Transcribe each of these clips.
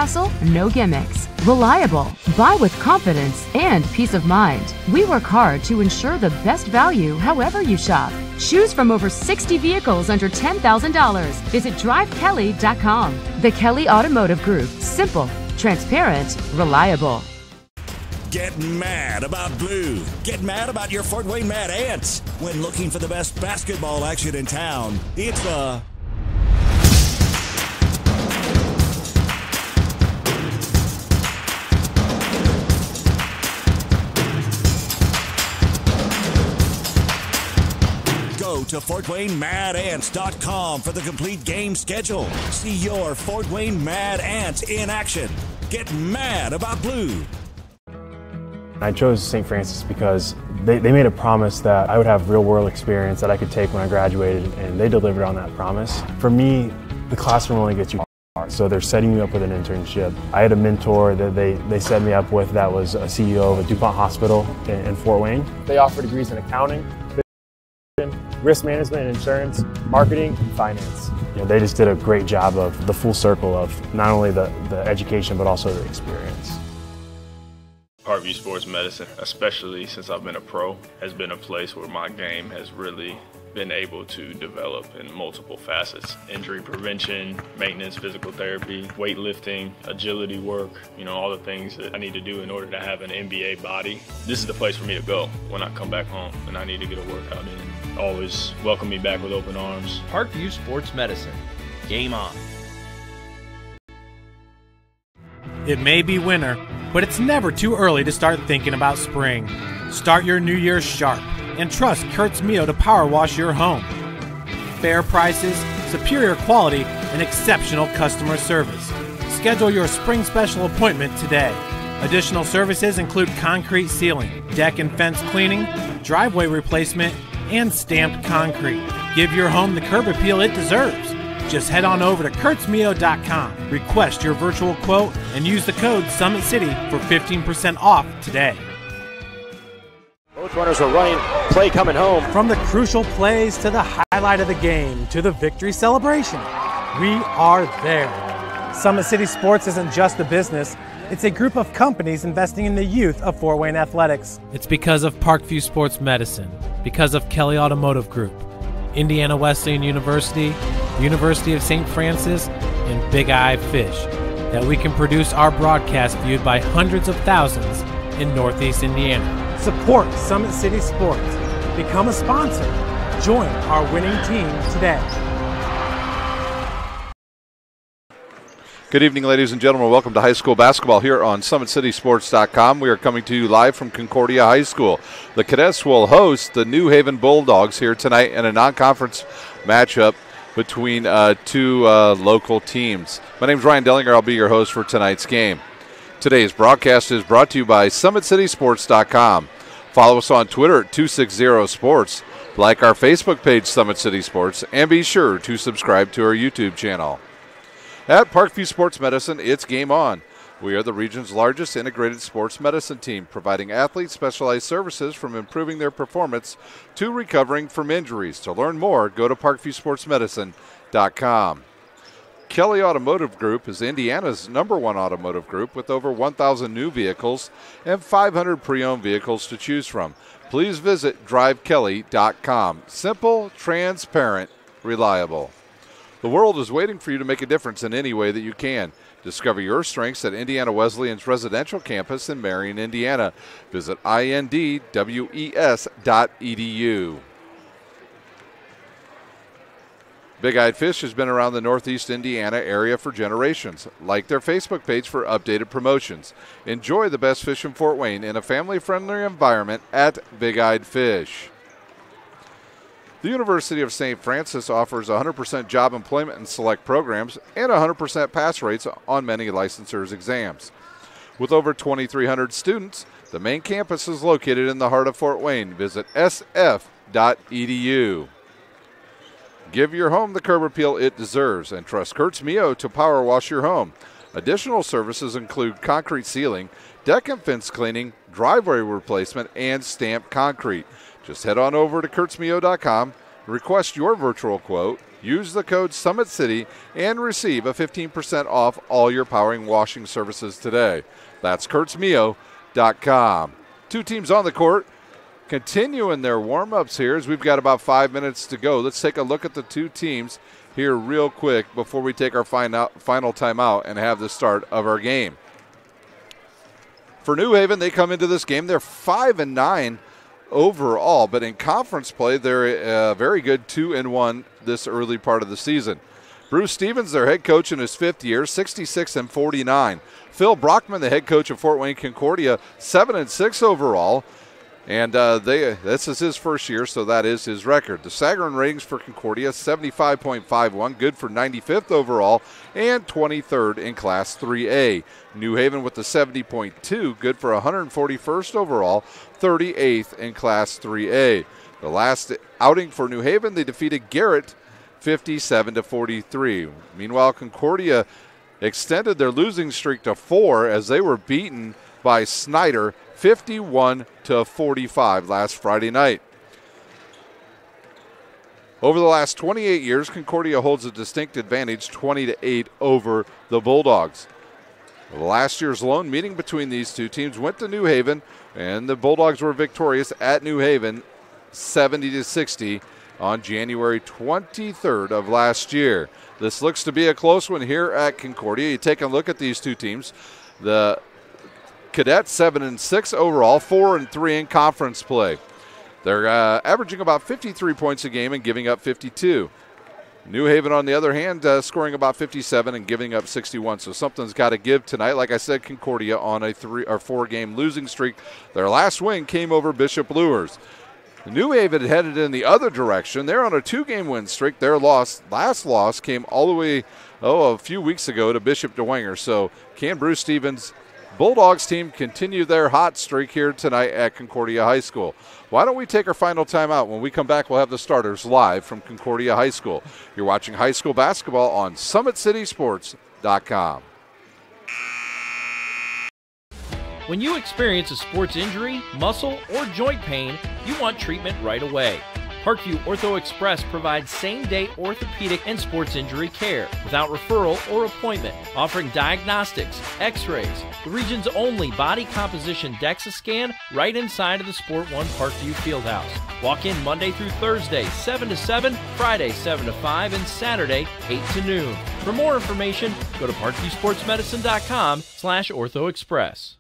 hassle, no gimmicks. Reliable, buy with confidence and peace of mind. We work hard to ensure the best value however you shop. Choose from over 60 vehicles under $10,000. Visit drivekelly.com. The Kelly Automotive Group. Simple, transparent, reliable. Get mad about blue. Get mad about your Fort Wayne Mad Ants. When looking for the best basketball action in town, it's the Go to FortWayneMadAnts.com for the complete game schedule. See your Fort Wayne Mad Ants in action. Get mad about blue. I chose St. Francis because they made a promise that I would have real-world experience that I could take when I graduated, and they delivered on that promise. For me, the classroom only gets you far, so they're setting you up with an internship. I had a mentor that they set me up with that was a CEO of a DuPont hospital in Fort Wayne. They offer degrees in accounting, risk management and insurance, marketing, and finance. They just did a great job of the full circle of not only the education but also the experience. Parkview Sports Medicine, especially since I've been a pro, has been a place where my game has really been able to develop in multiple facets. Injury prevention, maintenance, physical therapy, weightlifting, agility work, all the things that I need to do in order to have an NBA body. This is the place for me to go when I come back home and I need to get a workout in. Always welcome me back with open arms. Parkview Sports Medicine. Game on. It may be winter, but it's never too early to start thinking about spring. Start your new year sharp and trust Kurt's Mio to power wash your home. Fair prices, superior quality, and exceptional customer service. Schedule your spring special appointment today. Additional services include concrete sealing, deck and fence cleaning, driveway replacement, and stamped concrete. Give your home the curb appeal it deserves. Just head on over to kurtzmio.com, request your virtual quote, and use the code SummitCity for 15% off today. Both runners are running, play coming home. From the crucial plays to the highlight of the game to the victory celebration, we are there. Summit City Sports isn't just a business, it's a group of companies investing in the youth of Fort Wayne athletics. It's because of Parkview Sports Medicine, because of Kelly Automotive Group, Indiana Wesleyan University, University of St. Francis, and Big Eye Fish, that we can produce our broadcast viewed by hundreds of thousands in Northeast Indiana. Support Summit City Sports. Become a sponsor. Join our winning team today. Good evening, ladies and gentlemen. Welcome to high school basketball here on SummitCitySports.com. We are coming to you live from Concordia High School. The Cadets will host the New Haven Bulldogs here tonight in a non-conference matchup between two local teams. My name is Ryan Dellinger. I'll be your host for tonight's game. Today's broadcast is brought to you by SummitCitySports.com. Follow us on Twitter at 260sports. Like our Facebook page, Summit City Sports, and be sure to subscribe to our YouTube channel. At Parkview Sports Medicine, it's game on. We are the region's largest integrated sports medicine team, providing athletes specialized services from improving their performance to recovering from injuries. To learn more, go to parkviewsportsmedicine.com. Kelly Automotive Group is Indiana's #1 automotive group with over 1,000 new vehicles and 500 pre-owned vehicles to choose from. Please visit drivekelly.com. Simple, transparent, reliable. The world is waiting for you to make a difference in any way that you can. Discover your strengths at Indiana Wesleyan's residential campus in Marion, Indiana. Visit indwes.edu. Big Eyed Fish has been around the Northeast Indiana area for generations. Like their Facebook page for updated promotions. Enjoy the best fish in Fort Wayne in a family-friendly environment at Big Eyed Fish. The University of St. Francis offers 100% job employment in select programs and 100% pass rates on many licensures exams. With over 2,300 students, the main campus is located in the heart of Fort Wayne. Visit sf.edu. Give your home the curb appeal it deserves and trust Kurt's Mio to power wash your home. Additional services include concrete sealing, deck and fence cleaning, driveway replacement, and stamped concrete. Just head on over to kurtzmio.com, request your virtual quote, Use the code SummitCity and receive a 15% off all your powering washing services today. That's KurtzMio.com. Two teams on the court continuing their warm-ups here as we've got about 5 minutes to go. Let's take a look at the two teams here real quick before we take our final timeout and have the start of our game. For New Haven, they come into this game, they're 5-9 overall, but in conference play, they're very good 2-1 this early part of the season. Bruce Stevens, their head coach in his 5th year, 66-49. Phil Brockman, the head coach of Fort Wayne Concordia, 7-6 overall. And this is his first year, so that is his record. The Sagarin ratings for Concordia, 75.51, good for 95th overall, and 23rd in Class 3A. New Haven with the 70.2, good for 141st overall, 38th in Class 3A. The last outing for New Haven, they defeated Garrett 57-43. Meanwhile, Concordia extended their losing streak to 4 as they were beaten by Snyder 51-45 last Friday night. Over the last 28 years, Concordia holds a distinct advantage, 20-8 over the Bulldogs. Last year's lone meeting between these two teams went to New Haven, and the Bulldogs were victorious at New Haven 70-60 on January 23rd of last year. This looks to be a close one here at Concordia. You take a look at these two teams. The Cadets 7-6 overall, 4-3 in conference play. They're averaging about 53 points a game and giving up 52. New Haven, on the other hand, scoring about 57 and giving up 61. So something's got to give tonight. Like I said, Concordia on a 3 or 4 game losing streak. Their last win came over Bishop Luers. New Haven headed in the other direction. They're on a 2-game win streak. Their last loss came all the way a few weeks ago to Bishop DeWanger. So can Bruce Stevens' Bulldogs team continue their hot streak here tonight at Concordia High School? Why don't we take our final timeout? When we come back, we'll have the starters live from Concordia High School. You're watching high school basketball on SummitCitySports.com. When you experience a sports injury, muscle, or joint pain, you want treatment right away. Parkview Ortho Express provides same-day orthopedic and sports injury care without referral or appointment, offering diagnostics, x-rays, the region's only body composition DEXA scan right inside of the Sport 1 Parkview Fieldhouse. Walk in Monday through Thursday, 7 to 7, Friday, 7 to 5, and Saturday, 8 to noon. For more information, go to parkviewsportsmedicine.com/orthoexpress.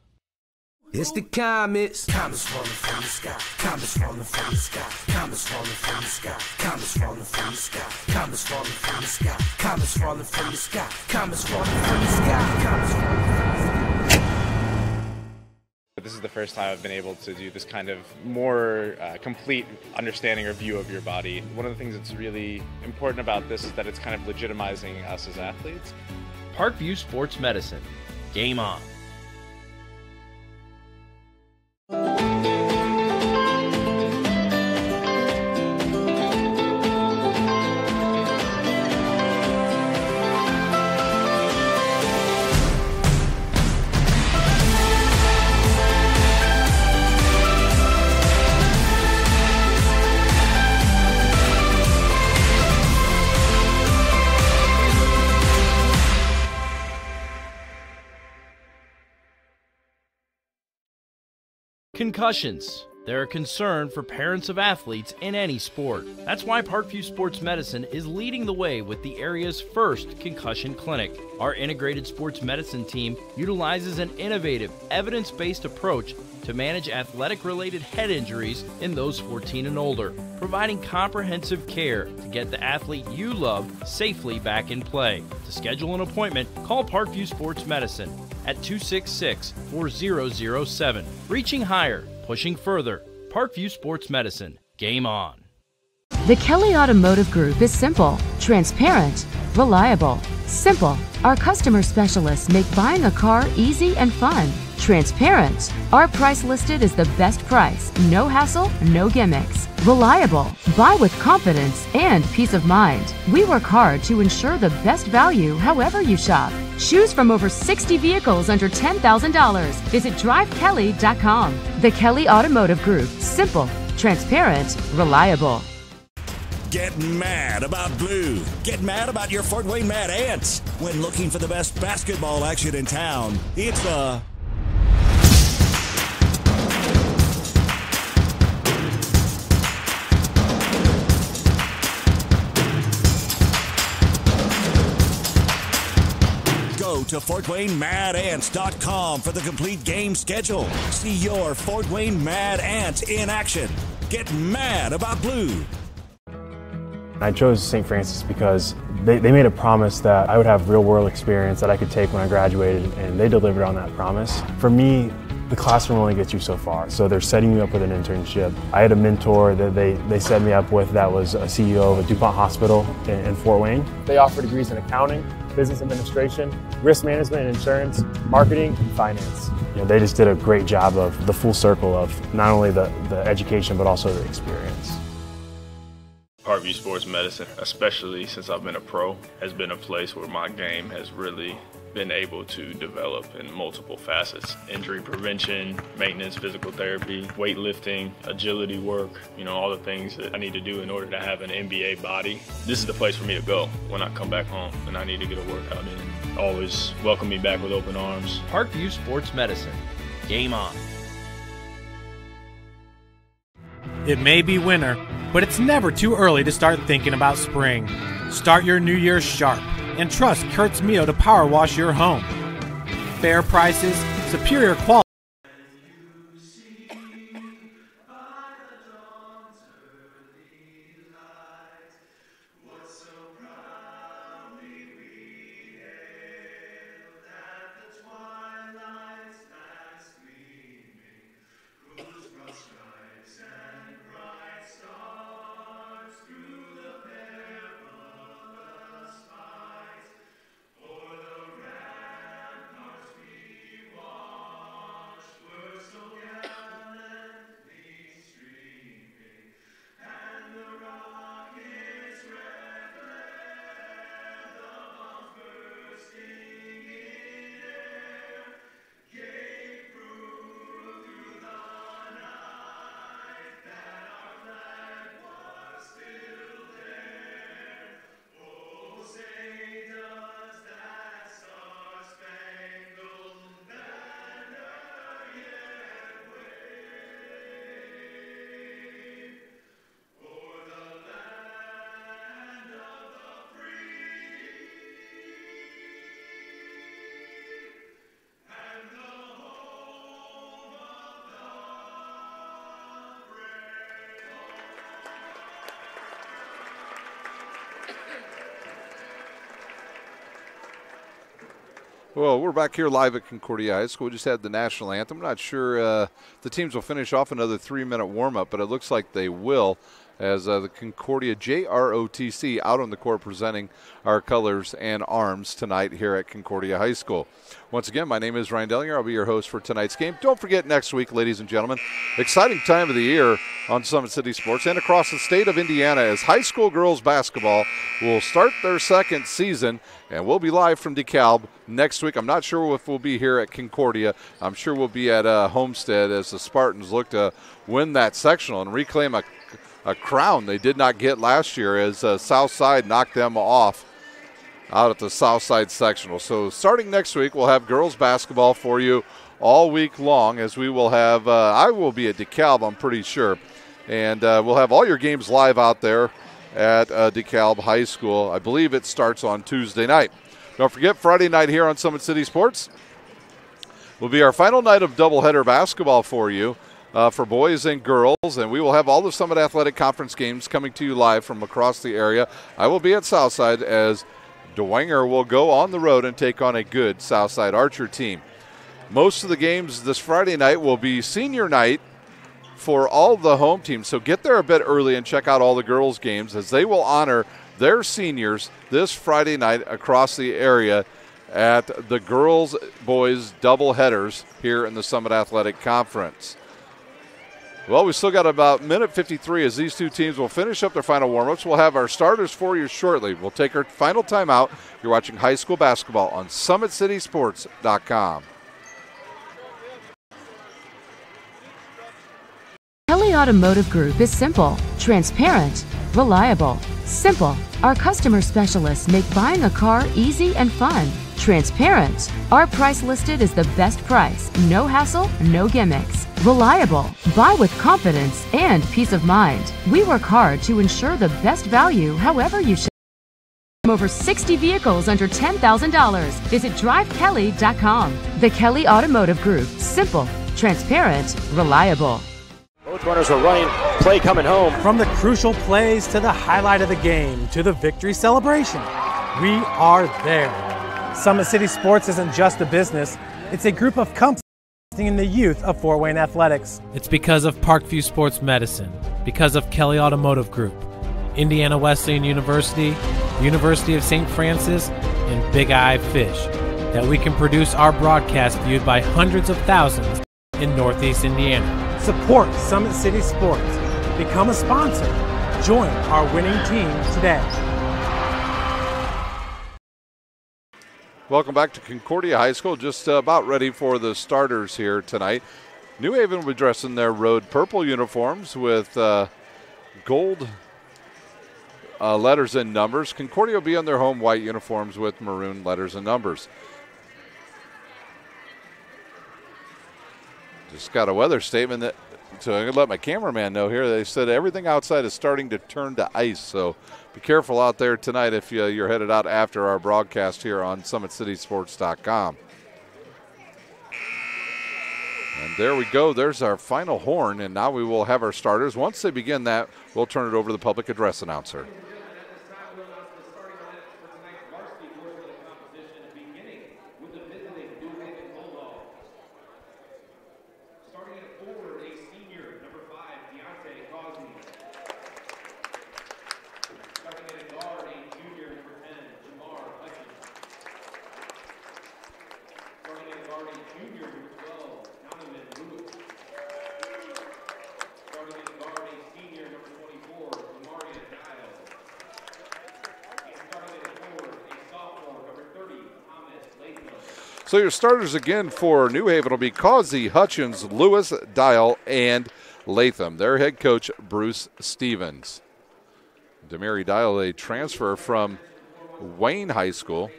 It's the comets. Comets falling from the sky. Comets falling from the sky. Comets falling from the sky. Comets falling from the sky. Comets falling from the sky. Comets falling from the sky. Comets falling from the sky. Comets falling from the sky. This is the first time I've been able to do this kind of more complete understanding or view of your body. One of the things that's really important about this is that it's kind of legitimizing us as athletes. Parkview Sports Medicine. Game on. Concussions. They're a concern for parents of athletes in any sport. That's why Parkview Sports Medicine is leading the way with the area's first concussion clinic. Our integrated sports medicine team utilizes an innovative, evidence-based approach to manage athletic-related head injuries in those 14 and older, providing comprehensive care to get the athlete you love safely back in play. To schedule an appointment, call Parkview Sports Medicine at 266-4007. Reaching higher, pushing further. Parkview Sports Medicine. Game on. The Kelly Automotive Group is simple, transparent, reliable. Simple. Our customer specialists make buying a car easy and fun. Transparent. Our price listed is the best price. No hassle, no gimmicks. Reliable. Buy with confidence and peace of mind. We work hard to ensure the best value however you shop. Choose from over 60 vehicles under $10,000. Visit drivekelly.com. The Kelly Automotive Group. Simple, transparent, reliable. Get mad about blue. Get mad about your Fort Wayne Mad Ants. When looking for the best basketball action in town, it's Go to FortWayneMadAnts.com for the complete game schedule. See your Fort Wayne Mad Ants in action. Get mad about blue. I chose St. Francis because they made a promise that I would have real-world experience that I could take when I graduated, and they delivered on that promise. For me, the classroom only gets you so far, so they're setting you up with an internship. I had a mentor that they set me up with that was a CEO of a DuPont hospital in Fort Wayne. They offer degrees in accounting, business administration, risk management and insurance, marketing, and finance. You know, they just did a great job of the full circle of not only the education but also the experience. Parkview Sports Medicine, especially since I've been a pro, has been a place where my game has really been able to develop in multiple facets. Injury prevention, maintenance, physical therapy, weightlifting, agility work, all the things that I need to do in order to have an NBA body. This is the place for me to go when I come back home and I need to get a workout in. Always welcome me back with open arms. Parkview Sports Medicine. Game on. It may be winter, but it's never too early to start thinking about spring. Start your new year sharp and trust Kurt's Mio to power wash your home. Fair prices, superior quality. Well, we're back here live at Concordia High School. We just had the national anthem. I'm not sure the teams will finish off another 3-minute warm-up, but it looks like they will, as the Concordia JROTC out on the court presenting our colors and arms tonight here at Concordia High School. Once again, my name is Ryan Dellinger. I'll be your host for tonight's game. Don't forget next week, ladies and gentlemen, exciting time of the year on Summit City Sports and across the state of Indiana as high school girls basketball will start their second season, and we'll be live from DeKalb next week. I'm not sure if we'll be here at Concordia. I'm sure we'll be at Homestead as the Spartans look to win that sectional and reclaim a crown they did not get last year as Southside knocked them off out at the Southside sectional. So starting next week, we'll have girls basketball for you all week long, as we will have, I will be at DeKalb, I'm pretty sure, and we'll have all your games live out there at DeKalb High School. I believe it starts on Tuesday night. Don't forget, Friday night here on Summit City Sports will be our final night of doubleheader basketball for you. For boys and girls, and we will have all the Summit Athletic Conference games coming to you live from across the area. I will be at Southside as Dwenger will go on the road and take on a good Southside Archer team. Most of the games this Friday night will be senior night for all the home teams, so get there a bit early and check out all the girls' games as they will honor their seniors this Friday night across the area at the girls-boys doubleheaders here in the Summit Athletic Conference. Well, we still got about minute 53 as these two teams will finish up their final warm-ups. We'll have our starters for you shortly. We'll take our final timeout. You're watching high school basketball on SummitCitySports.com. Kelly Automotive Group is simple, transparent, reliable. Simple. Our customer specialists make buying a car easy and fun. Transparent. Our price listed is the best price. No hassle, no gimmicks. Reliable. Buy with confidence and peace of mind. We work hard to ensure the best value however you shop. Over 60 vehicles under $10,000. Visit drivekelly.com. The Kelly Automotive Group. Simple, transparent, reliable. Both runners are running. Play coming home. From the crucial plays to the highlight of the game to the victory celebration, we are there. Summit City Sports isn't just a business, it's a group of companies in the youth of Fort Wayne athletics. It's because of Parkview Sports Medicine, because of Kelly Automotive Group, Indiana Wesleyan University, University of St. Francis, and Big Eye Fish, that we can produce our broadcast viewed by hundreds of thousands in Northeast Indiana. Support Summit City Sports. Become a sponsor. Join our winning team today. Welcome back to Concordia High School. Just about ready for the starters here tonight. New Haven will be dressed in their road purple uniforms with gold letters and numbers. Concordia will be in their home white uniforms with maroon letters and numbers. Just got a weather statement that, so I'm going to let my cameraman know here. They said everything outside is starting to turn to ice, so be careful out there tonight if you're headed out after our broadcast here on SummitCitySports.com. And there we go. There's our final horn, and now we will have our starters. Once they begin that, we'll turn it over to the public address announcer. So your starters again for New Haven will be Causey, Hutchins, Lewis, Dial, and Latham. Their head coach, Bruce Stevens. Demary Dial, a transfer from Wayne High School.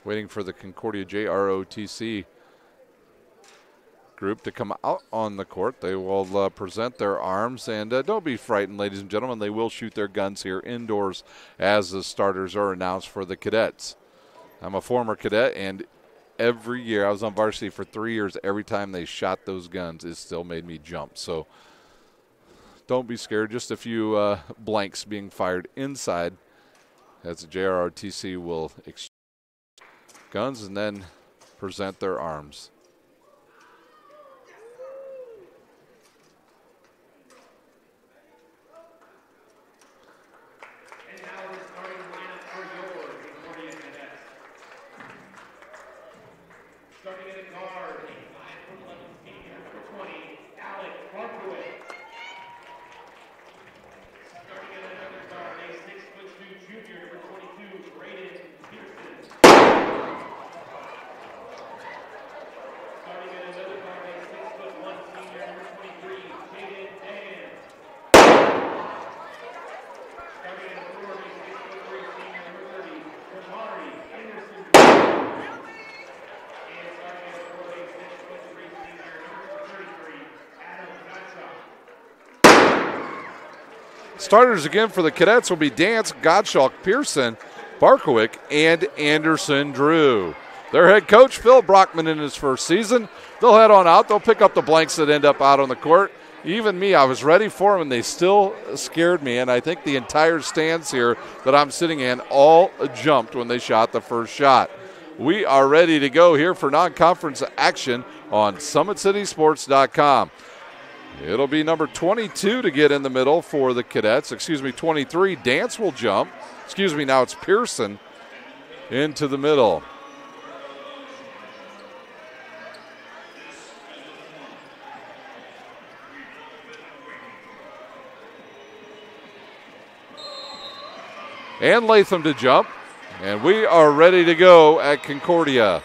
Waiting for the Concordia JROTC group to come out on the court. They will present their arms, and don't be frightened, ladies and gentlemen. They will shoot their guns here indoors as the starters are announced for the cadets. I'm a former cadet, and every year, I was on varsity for 3 years, every time they shot those guns, it still made me jump. So don't be scared. Just a few blanks being fired inside as the JROTC will exchange guns and then present their arms. Starters again for the cadets will be Dance, Gottschalk, Pearson, Barkowick, and Anderson Drew. Their head coach, Phil Brockman, in his first season. They'll head on out. They'll pick up the blanks that end up out on the court. Even me, I was ready for them, and they still scared me. And I think the entire stands here that I'm sitting in all jumped when they shot the first shot. We are ready to go here for non-conference action on SummitCitySports.com. It'll be number 22 to get in the middle for the cadets. 23. Dance will jump. Now it's Pearson into the middle. and Latham to jump. And we are ready to go at Concordia.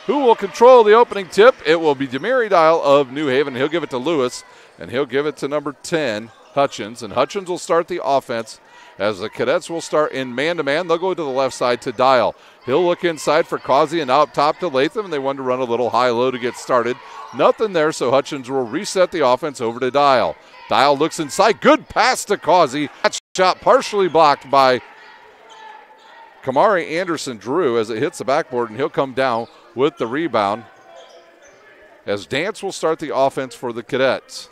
Who will control the opening tip? It will be Demary Dial of New Haven. He'll give it to Lewis, and he'll give it to number 10, Hutchins. And Hutchins will start the offense as the Cadets will start in man-to-man. They'll go to the left side to Dial. He'll look inside for Causey and out top to Latham, and they want to run a little high-low to get started. Nothing there, so Hutchins will reset the offense over to Dial. Dial looks inside. Good pass to Causey. That shot partially blocked by Kamari Anderson-Drew as it hits the backboard, and he'll come down with the rebound as Dance will start the offense for the Cadets.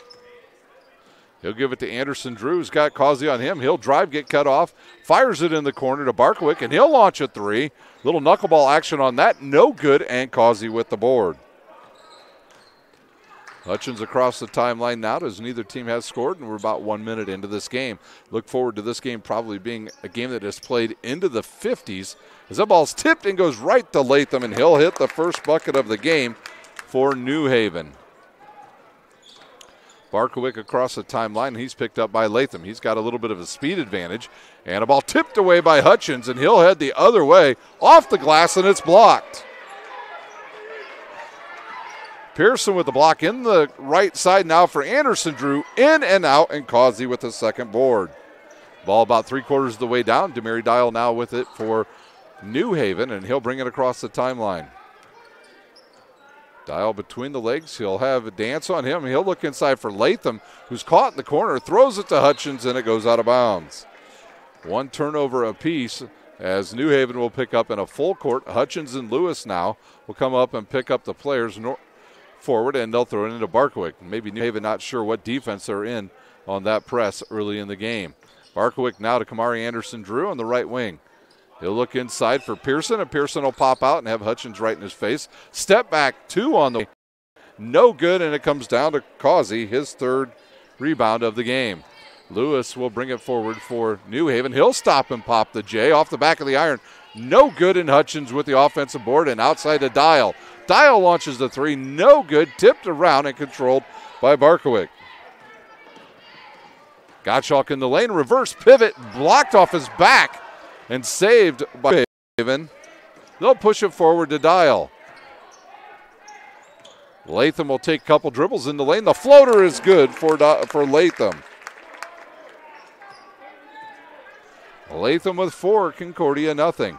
He'll give it to Anderson-Drew, who's got Causey on him. He'll drive, get cut off, fires it in the corner to Barkowick, and he'll launch a three. Little knuckleball action on that, no good, and Causey with the board. Hutchins across the timeline now as neither team has scored, and we're about 1 minute into this game. Look forward to this game probably being a game that is played into the 50s as that ball's tipped and goes right to Latham, and he'll hit the first bucket of the game for New Haven. Barkowick across the timeline. He's picked up by Latham. He's got a little bit of a speed advantage, and a ball tipped away by Hutchins, and he'll head the other way off the glass, and it's blocked. Pearson with the block in the right side now for Anderson-Drew, in and out, and Causey with the second board. Ball about 3/4 of the way down. Demary Dial now with it for New Haven, and he'll bring it across the timeline. Dial between the legs. He'll have a Dance on him. He'll look inside for Latham, who's caught in the corner, throws it to Hutchins, and it goes out of bounds. One turnover apiece as New Haven will pick up in a full court. Hutchins and Lewis now will come up and pick up the players forward, and they'll throw it into Barkowick. Maybe New Haven not sure what defense they're in on that press early in the game. Barkowick now to Kamari Anderson-Drew on the right wing. He'll look inside for Pearson, and Pearson will pop out and have Hutchins right in his face. Step back, two on the way. No good, and it comes down to Causey, his third rebound of the game. Lewis will bring it forward for New Haven. He'll stop and pop the J off the back of the iron. No good, and Hutchins with the offensive board and outside to Dial. Dial launches the three, no good, tipped around and controlled by Barkowick. Gottschalk in the lane, reverse pivot, blocked off his back and saved by Haven. They'll push it forward to Dial. Latham will take a couple dribbles in the lane. The floater is good for Latham. Latham with 4, Concordia nothing.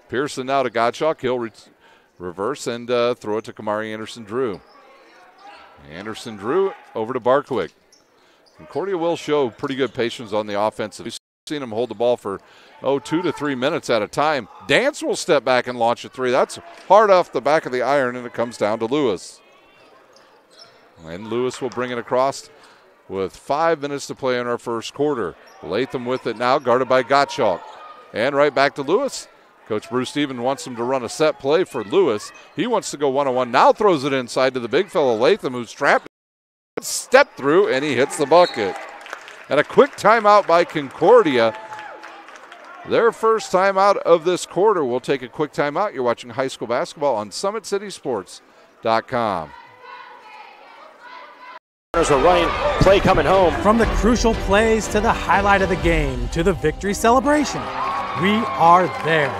Pearson now to Gottschalk. He'll reverse and throw it to Kamari Anderson-Drew. Anderson-Drew over to Barkowick. Concordia will show pretty good patience on the offensive. We've seen him hold the ball for 2 to 3 minutes at a time. Dance will step back and launch a three. That's hard off the back of the iron, and it comes down to Lewis. And Lewis will bring it across with 5 minutes to play in our first quarter. Latham with it now, guarded by Gottschalk. And right back to Lewis. Coach Bruce Stevens wants him to run a set play for Lewis. He wants to go one-on-one. Now throws it inside to the big fellow Latham, who's trapped. Step through, and he hits the bucket. And a quick timeout by Concordia. Their first timeout of this quarter. We'll take a quick timeout. You're watching high school basketball on SummitCitySports.com. Are running, play coming home. From the crucial plays to the highlight of the game to the victory celebration, we are there.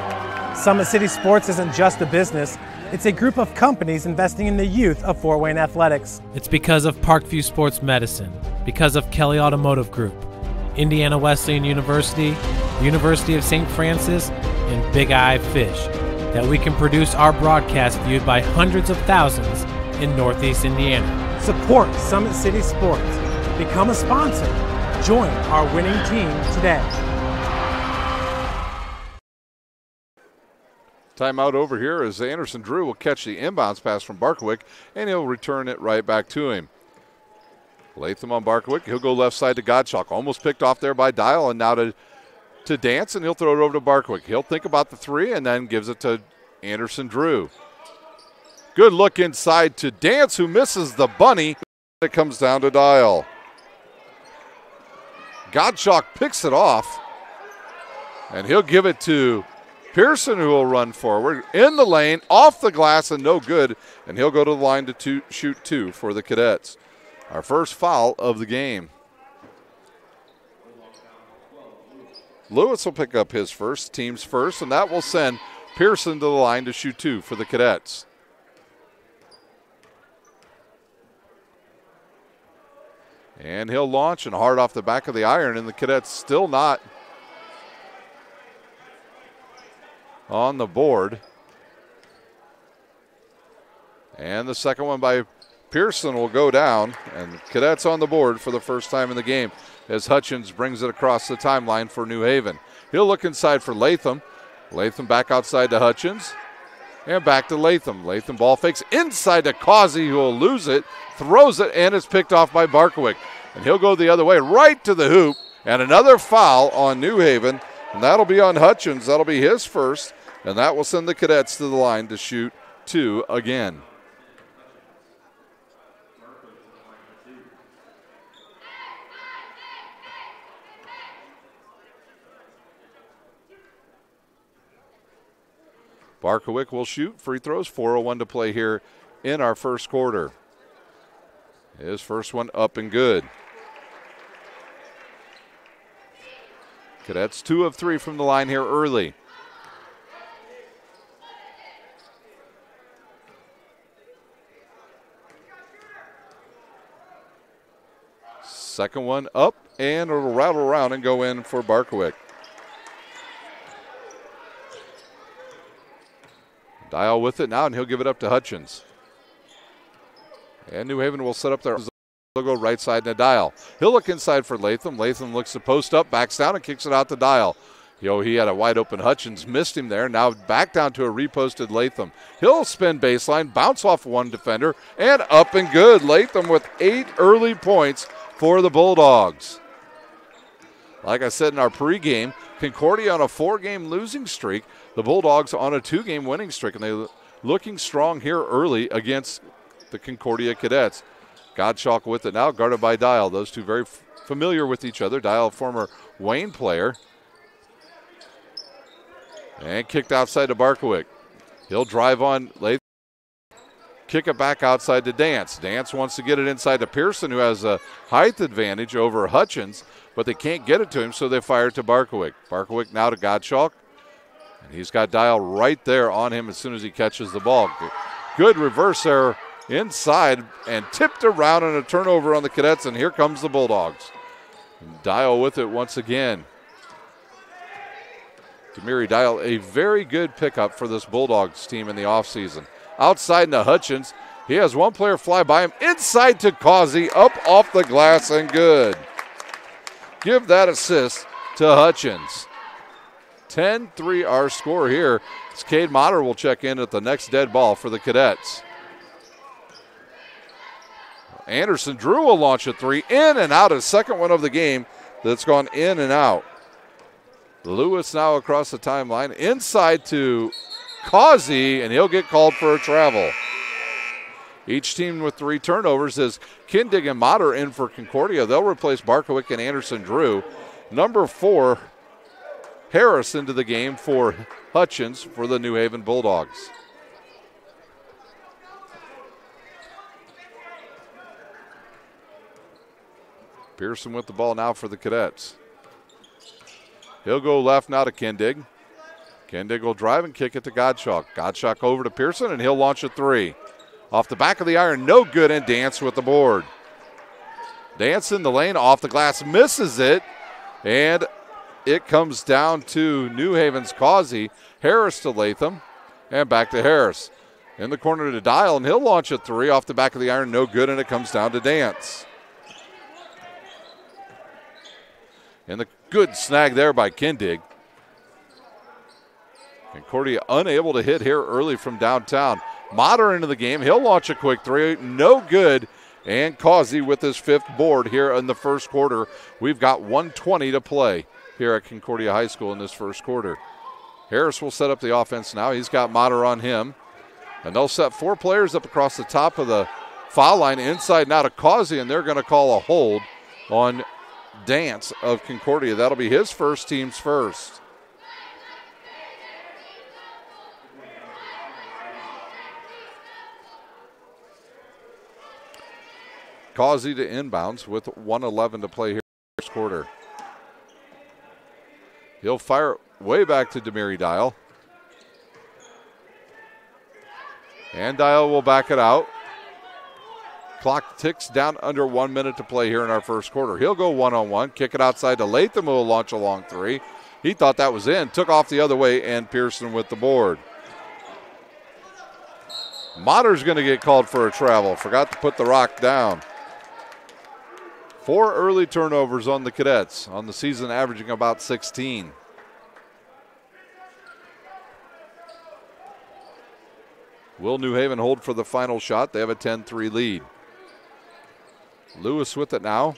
Summit City Sports isn't just a business, it's a group of companies investing in the youth of Fort Wayne athletics. It's because of Parkview Sports Medicine, because of Kelly Automotive Group, Indiana Wesleyan University, University of St. Francis, and Big Eye Fish, that we can produce our broadcast viewed by hundreds of thousands in Northeast Indiana. Support Summit City Sports. Become a sponsor. Join our winning team today. Timeout over here as Anderson-Drew will catch the inbounds pass from Barkowick, and he'll return it right back to him. Latham on Barkowick. He'll go left side to Gottschalk. Almost picked off there by Dial, and now to Dance, and he'll throw it over to Barkowick. He'll think about the three and then gives it to Anderson-Drew. Good look inside to Dance, who misses the bunny. It comes down to Dial. Gottschalk picks it off, and he'll give it to Pearson, who will run forward in the lane, off the glass, and no good. And he'll go to the line to shoot 2 for the Cadets. Our first foul of the game. Lewis will pick up his first, team's first, and that will send Pearson to the line to shoot 2 for the Cadets. And he'll launch and hard off the back of the iron, and the Cadets still not on the board. And the second one by Pearson will go down, and the Cadets on the board for the first time in the game as Hutchins brings it across the timeline for New Haven. He'll look inside for Latham. Latham back outside to Hutchins. And back to Latham. Latham ball fakes inside to Causey, who will lose it, throws it, and it's picked off by Barkowick. And he'll go the other way, right to the hoop, and another foul on New Haven, and that'll be on Hutchins. That'll be his first, and that will send the Cadets to the line to shoot 2 again. Barkowick will shoot free throws. 4:01 to play here in our first quarter. His first one up and good. Cadets 2 of 3 from the line here early. Second one up, and it'll rattle around and go in for Barkowick. Dial with it now, and he'll give it up to Hutchins. And New Haven will set up their. They'll go right side to Dial. He'll look inside for Latham. Latham looks to post up, backs down, and kicks it out to Dial. He had a wide open Hutchins, missed him there. Now back down to a reposted Latham. He'll spin baseline, bounce off one defender, and up and good. Latham with 8 early points for the Bulldogs. Like I said in our pregame, Concordia on a 4-game losing streak. The Bulldogs on a 2-game winning streak, and they're looking strong here early against the Concordia Cadets. Gottschalk with it now, guarded by Dial. Those two very familiar with each other. Dial, former Wayne player. And kicked outside to Barkowick. He'll drive on Latham. Kick it back outside to Dance. Dance wants to get it inside to Pearson, who has a height advantage over Hutchins, but they can't get it to him, so they fire it to Barkowick. Barkowick now to Gottschalk. And he's got Dial right there on him as soon as he catches the ball. Good reverse there inside and tipped around and a turnover on the Cadets, and here comes the Bulldogs. And Dial with it once again. Demiri Dial, a very good pickup for this Bulldogs team in the offseason. Outside to Hutchins. He has one player fly by him. Inside to Causey, up off the glass and good. Give that assist to Hutchins. 10-3 our score here. As Cade Motter will check in at the next dead ball for the Cadets. Anderson Drew will launch a 3 in and out, his second one of the game that's gone in and out. Lewis now across the timeline, inside to Causey, and he'll get called for a travel. Each team with 3 turnovers is Kindig and Motter in for Concordia. They'll replace Barkowick and Anderson Drew. Number 4, Harris into the game for Hutchins for the New Haven Bulldogs. Pearson with the ball now for the Cadets. He'll go left now to Kindig. Kindig will drive and kick it to Gottschalk. Gottschalk over to Pearson, and he'll launch a 3. Off the back of the iron, no good, and Dance with the board. Dance in the lane, off the glass, misses it, and it comes down to New Haven's Causey. Harris to Latham, and back to Harris. In the corner to Dial, and he'll launch a 3 off the back of the iron, no good, and it comes down to Dance. And the good snag there by Kindig. Concordia unable to hit here early from downtown. Motter into the game. He'll launch a quick 3. No good. And Causey with his 5th board here in the first quarter. We've got 1:20 to play here at Concordia High School in this first quarter. Harris will set up the offense now. He's got Motter on him. And they'll set 4 players up across the top of the foul line. Inside now to Causey, and they're going to call a hold on Dance of Concordia. That'll be his first, team's first. Causey to inbounds with 1:11 to play here in the first quarter. He'll fire way back to Demiri Dial. And Dial will back it out. Clock ticks down under 1 minute to play here in our first quarter. He'll go one-on-one, kick it outside to Latham, who will launch a long three. He thought that was in, took off the other way, and Pearson with the board. Motter's going to get called for a travel. Forgot to put the rock down. 4 early turnovers on the Cadets, on the season averaging about 16. Will New Haven hold for the final shot? They have a 10-3 lead. Lewis with it now.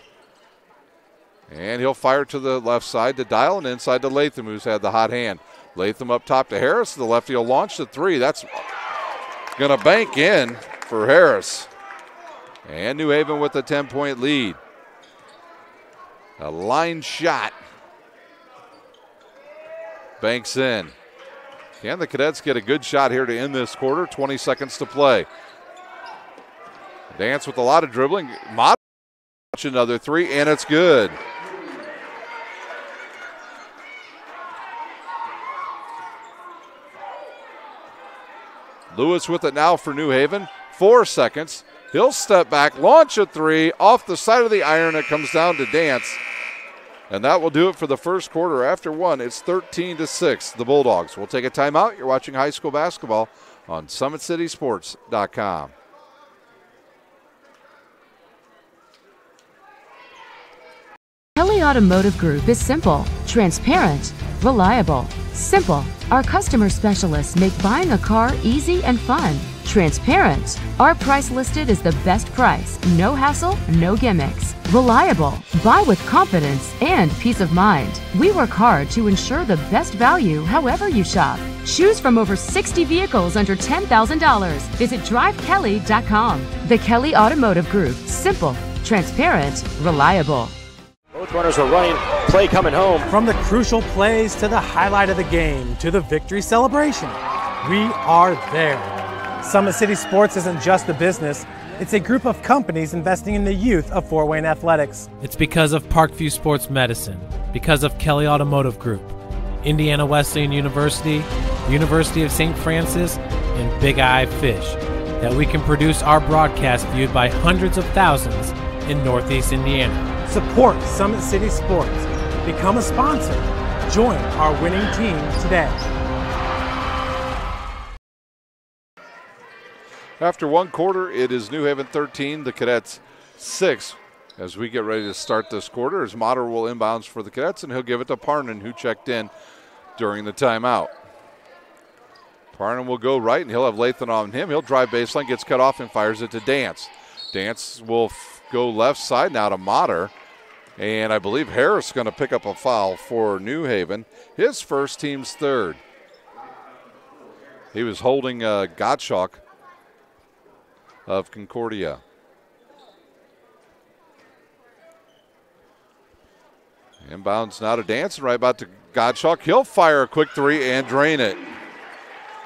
And he'll fire to the left side to Dial and inside to Latham, who's had the hot hand. Latham up top to Harris. The lefty will launch the three. That's going to bank in for Harris. And New Haven with a 10-point lead. A line shot. Banks in. Can the Cadets get a good shot here to end this quarter? 20 seconds to play. Dance with a lot of dribbling. Another three, and it's good. Lewis with it now for New Haven. 4 seconds. He'll step back, launch a three off the side of the iron. It comes down to Dance. And that will do it for the first quarter. After one, it's 13-6. The Bulldogs will take a timeout. You're watching high school basketball on SummitCitySports.com. Kelly Automotive Group is simple, transparent, reliable. Simple. Our customer specialists make buying a car easy and fun. Transparent. Our price listed is the best price. No hassle, no gimmicks. Reliable. Buy with confidence and peace of mind. We work hard to ensure the best value however you shop. Choose from over 60 vehicles under $10,000. Visit drivekelly.com. The Kelly Automotive Group. Simple, transparent, reliable. Both runners are running, play coming home. From the crucial plays to the highlight of the game to the victory celebration, we are there. Summit City Sports isn't just a business, it's a group of companies investing in the youth of Fort Wayne athletics. It's because of Parkview Sports Medicine, because of Kelly Automotive Group, Indiana Wesleyan University, University of St. Francis, and Big Eye Fish, that we can produce our broadcast viewed by hundreds of thousands in Northeast Indiana. Support Summit City Sports. Become a sponsor. Join our winning team today. After one quarter, it is New Haven 13, the Cadets 6. As we get ready to start this quarter, as Motter will inbounds for the Cadets, and he'll give it to Parnan, who checked in during the timeout. Parnan will go right, and he'll have Lathan on him. He'll drive baseline, gets cut off, and fires it to Dance. Dance will go left side now to Motter. And I believe Harris is going to pick up a foul for New Haven. His first, team's third. He was holding Gottschalk of Concordia. Inbounds now to Dance, right about to Gottschalk. He'll fire a quick three and drain it.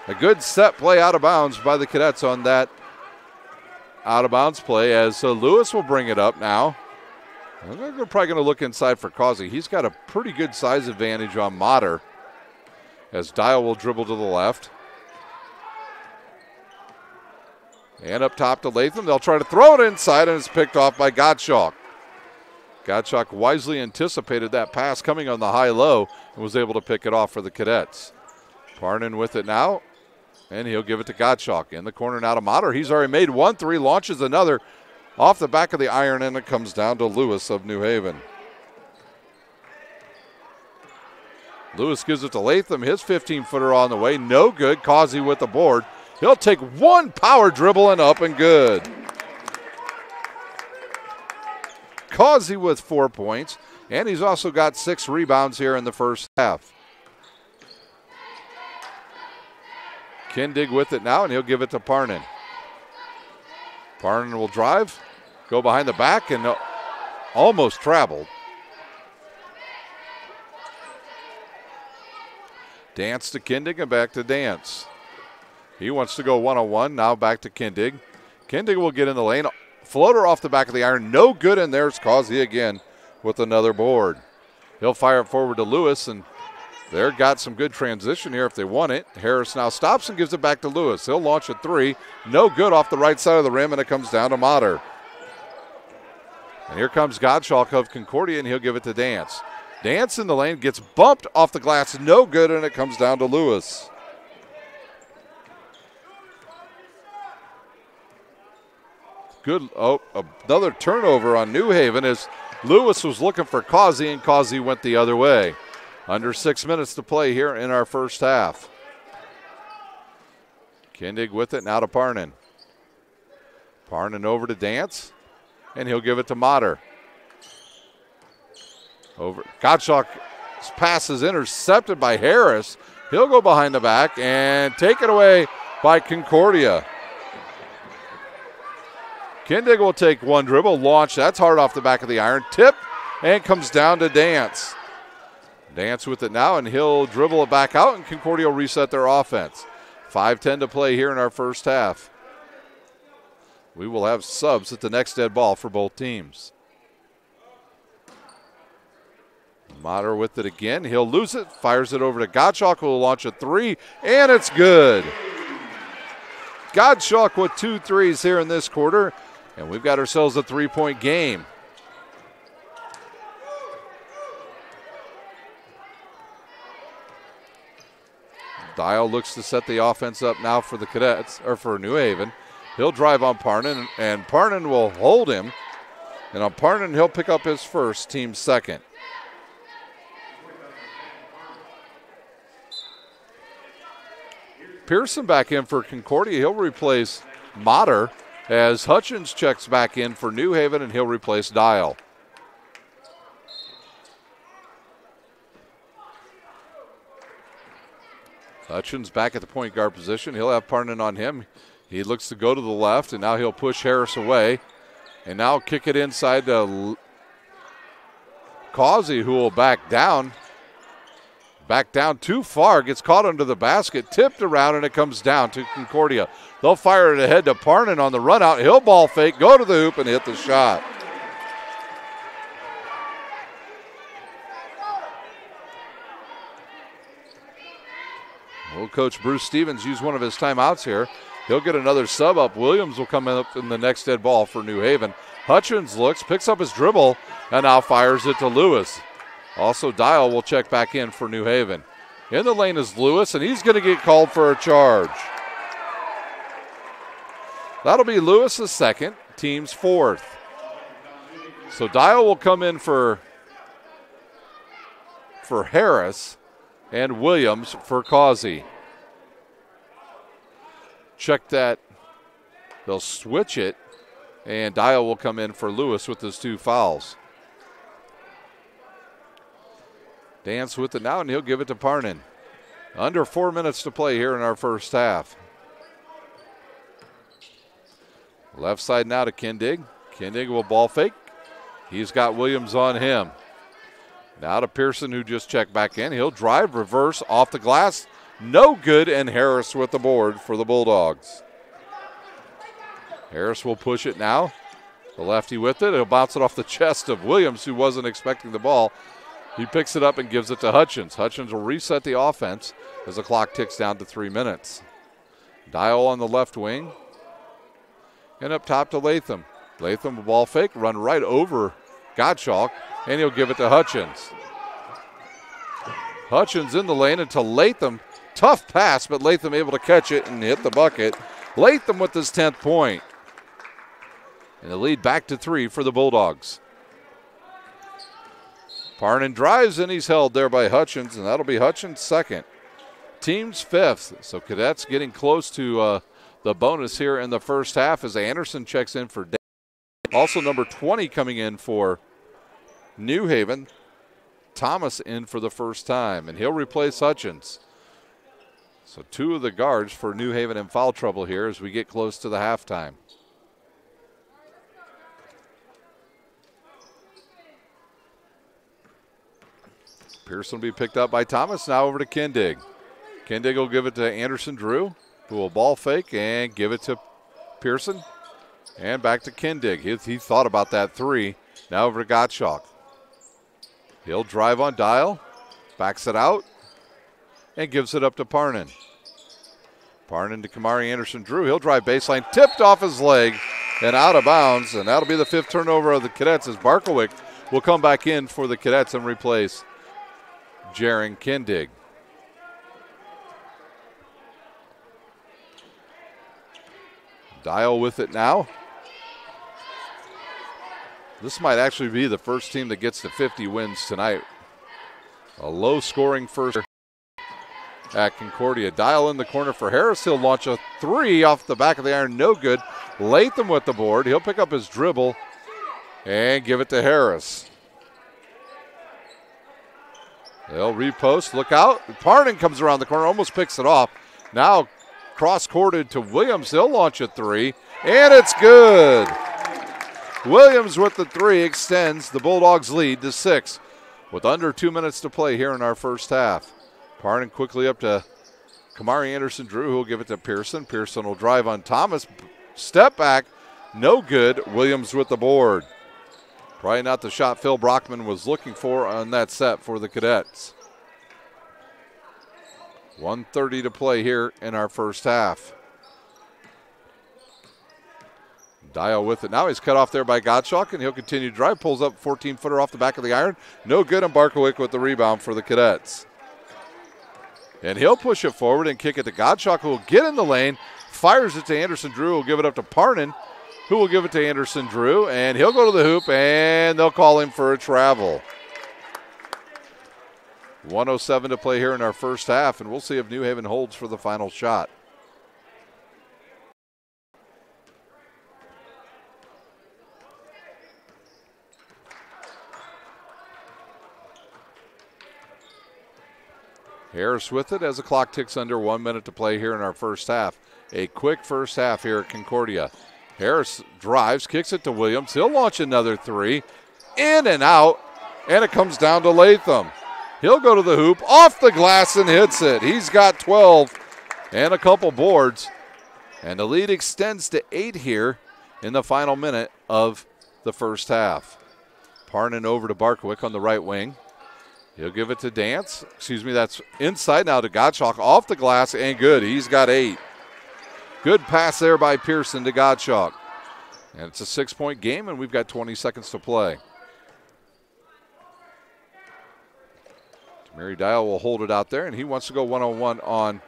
A good set play out of bounds by the Cadets on that out of bounds play, as Lewis will bring it up now. They're probably going to look inside for Causey. He's got a pretty good size advantage on Motter, as Dial will dribble to the left. And up top to Latham. They'll try to throw it inside, and it's picked off by Gottschalk. Gottschalk wisely anticipated that pass coming on the high-low and was able to pick it off for the Cadets. Parnan with it now, and he'll give it to Gottschalk. In the corner now to Motter. He's already made one three, launches another off the back of the iron, and it comes down to Lewis of New Haven. Lewis gives it to Latham. His 15-footer on the way. No good. Causey with the board. He'll take one power dribble and up and good. Causey with 4 points, and he's also got 6 rebounds here in the first half. Kindig with it now, and he'll give it to Parnan. Parnan will drive, go behind the back, and almost traveled. Dance to Kindig and back to Dance. He wants to go one-on-one, now back to Kindig. Kindig will get in the lane. Floater off the back of the iron, no good, and there's Causey again with another board. He'll fire it forward to Lewis, and They've got some good transition here if they want it. Harris now stops and gives it back to Lewis. He'll launch a three. No good off the right side of the rim, and it comes down to Motter. And here comes Gottschalk of Concordia, and he'll give it to Dance. Dance in the lane, gets bumped off the glass. No good, and it comes down to Lewis. Good. Oh, another turnover on New Haven as Lewis was looking for Causey, and Causey went the other way. Under 6 minutes to play here in our first half. Kindig with it, now to Parnan. Parnan over to Dance, and he'll give it to Motter. Over. Gottschalk's pass is intercepted by Harris. He'll go behind the back and take it away by Concordia. Kindig will take one dribble, launch. That's hard off the back of the iron. Tip, and comes down to Dance. Dance with it now, and he'll dribble it back out, and Concordia will reset their offense. 5:10 to play here in our first half. We will have subs at the next dead ball for both teams. Motter with it again. He'll lose it, fires it over to Gottschalk, who will launch a three, and it's good. Gottschalk with 2 threes here in this quarter, and we've got ourselves a 3-point game. Dial looks to set the offense up now for the Cadets, or for New Haven. He'll drive on Parnan, and Parnan will hold him. And on Parnan, he'll pick up his first, team second. Pearson back in for Concordia. He'll replace Motter as Hutchins checks back in for New Haven, and he'll replace Dial. Hutchins back at the point guard position. He'll have Parnan on him. He looks to go to the left, and now he'll push Harris away. And now kick it inside to Causey, who will back down. Back down too far, gets caught under the basket, tipped around, and it comes down to Concordia. They'll fire it ahead to Parnan on the run out. He'll ball fake, go to the hoop, and hit the shot. Well, Coach Bruce Stevens used one of his timeouts here. He'll get another sub up. Williams will come up in the next dead ball for New Haven. Hutchins looks, picks up his dribble, and now fires it to Lewis. Also, Dial will check back in for New Haven. In the lane is Lewis, and he's going to get called for a charge. That'll be Lewis's second, team's fourth. So Dial will come in for Harris, and Williams for Causey. Check that. They'll switch it, and Dial will come in for Lewis with his 2 fouls. Dance with it now, and he'll give it to Parnan. Under 4 minutes to play here in our first half. Left side now to Kindig. Kindig will ball fake. He's got Williams on him. Now to Pearson, who just checked back in. He'll drive, reverse, off the glass. No good, and Harris with the board for the Bulldogs. Harris will push it now. The lefty with it. He'll bounce it off the chest of Williams, who wasn't expecting the ball. He picks it up and gives it to Hutchins. Hutchins will reset the offense as the clock ticks down to 3 minutes. Dial on the left wing. And up top to Latham. Latham will ball fake, run right over Gottschalk, and he'll give it to Hutchins. Hutchins in the lane into Latham. Tough pass, but Latham able to catch it and hit the bucket. Latham with his 10th point. And the lead back to 3 for the Bulldogs. Parnan drives, and he's held there by Hutchins, and that'll be Hutchins' second. Team's 5th. So Cadets getting close to the bonus here in the first half as Anderson checks in for Dave. Also number 20 coming in for New Haven. Thomas in for the first time, and he'll replace Hutchins. So 2 of the guards for New Haven in foul trouble here as we get close to the halftime. Pearson will be picked up by Thomas. Now over to Kindig. Kindig will give it to Anderson Drew, who will ball fake and give it to Pearson. And back to Kindig. He thought about that 3. Now over to Gottschalk. He'll drive on Dial. Backs it out. and gives it up to Parnan. Parnan to Kamari Anderson-Drew. He'll drive baseline, tipped off his leg and out of bounds, and that'll be the 5th turnover of the Cadets as Barkowick will come back in for the Cadets and replace Jaron Kindig. Dial with it now. This might actually be the first team that gets to 50 wins tonight. A low-scoring first at Concordia. Dial in the corner for Harris. He'll launch a 3 off the back of the iron. No good. Latham with the board. He'll pick up his dribble and give it to Harris. They'll repost. Look out. Parnan comes around the corner. Almost picks it off. Now cross-courted to Williams. He'll launch a 3. And it's good. Williams with the 3 extends the Bulldogs' lead to 6 with under 2 minutes to play here in our first half. Parnan quickly up to Kamari Anderson-Drew, who will give it to Pearson. Pearson will drive on Thomas. Step back, no good. Williams with the board. Probably not the shot Phil Brockman was looking for on that set for the Cadets. 1:30 to play here in our first half. Dial with it now. He's cut off there by Gottschalk, and he'll continue to drive. Pulls up 14-footer off the back of the iron. No good, and Barkowick with the rebound for the Cadets. And he'll push it forward and kick it to Gottschalk, who will get in the lane. Fires it to Anderson-Drew, who will give it up to Parnan, who will give it to Anderson-Drew. And he'll go to the hoop, and they'll call him for a travel. 1:07 to play here in our first half, and we'll see if New Haven holds for the final shot. Harris with it as the clock ticks under 1 minute to play here in our first half. A quick first half here at Concordia. Harris drives, kicks it to Williams. He'll launch another 3. In and out, and it comes down to Latham. He'll go to the hoop, off the glass, and hits it. He's got 12 and a couple boards. And the lead extends to 8 here in the final minute of the first half. Parnan over to Barkowick on the right wing. He'll give it to Dance. That's inside now to Gottschalk. Off the glass and good. He's got 8. Good pass there by Pearson to Gottschalk. And it's a 6-point game, and we've got 20 seconds to play. Mary Dial will hold it out there, and he wants to go one-on-one on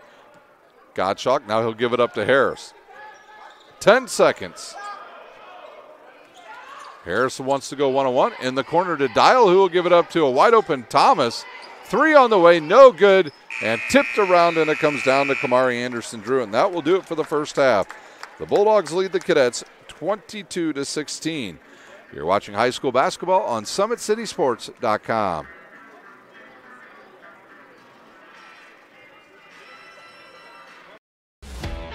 Gottschalk. Now he'll give it up to Harris. 10 seconds. Harris wants to go one-on-one in the corner to Dial, who will give it up to a wide-open Thomas. 3 on the way, no good, and tipped around, and it comes down to Kamari Anderson-Drew, and that will do it for the first half. The Bulldogs lead the Cadets 22-16. You're watching high school basketball on SummitCitySports.com.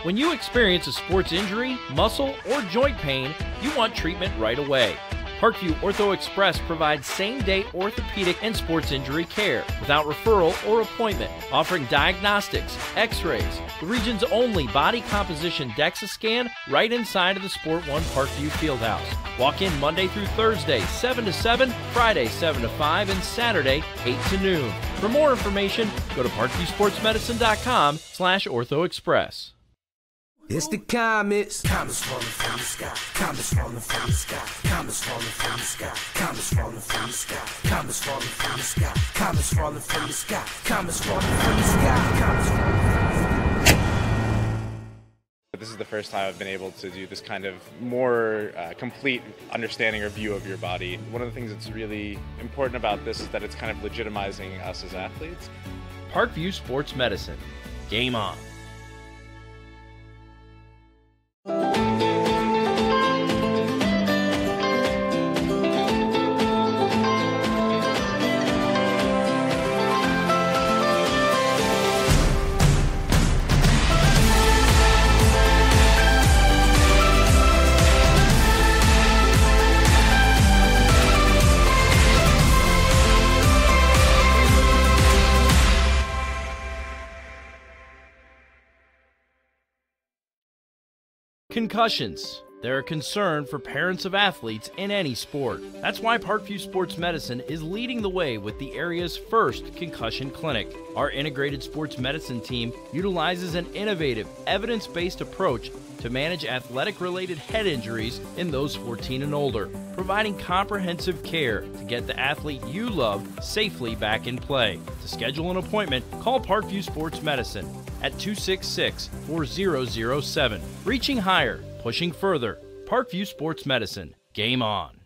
When you experience a sports injury, muscle, or joint pain, you want treatment right away. Parkview Ortho Express provides same-day orthopedic and sports injury care without referral or appointment, offering diagnostics, x-rays, the region's only body composition DEXA scan right inside of the Sport One Parkview Fieldhouse. Walk in Monday through Thursday, 7 to 7, Friday, 7 to 5, and Saturday, 8 to noon. For more information, go to parkviewsportsmedicine.com/orthoexpress. It's the comets. Comets falling from the sky. Comets falling from the sky. Comets falling from the sky. Comets falling from the sky. Comets falling from the sky. Comets falling from the sky. Comets falling from the sky. Comets falling from the sky. This is the first time I've been able to do this kind of more complete understanding or view of your body. One of the things that's really important about this is that it's kind of legitimizing us as athletes. Parkview Sports Medicine. Game on. Concussions. They're a concern for parents of athletes in any sport. That's why Parkview Sports Medicine is leading the way with the area's first concussion clinic. Our integrated sports medicine team utilizes an innovative, evidence-based approach to manage athletic-related head injuries in those 14 and older, providing comprehensive care to get the athlete you love safely back in play. To schedule an appointment, call Parkview Sports Medicine at 266-4007. Reaching higher, pushing further. Parkview Sports Medicine. Game on.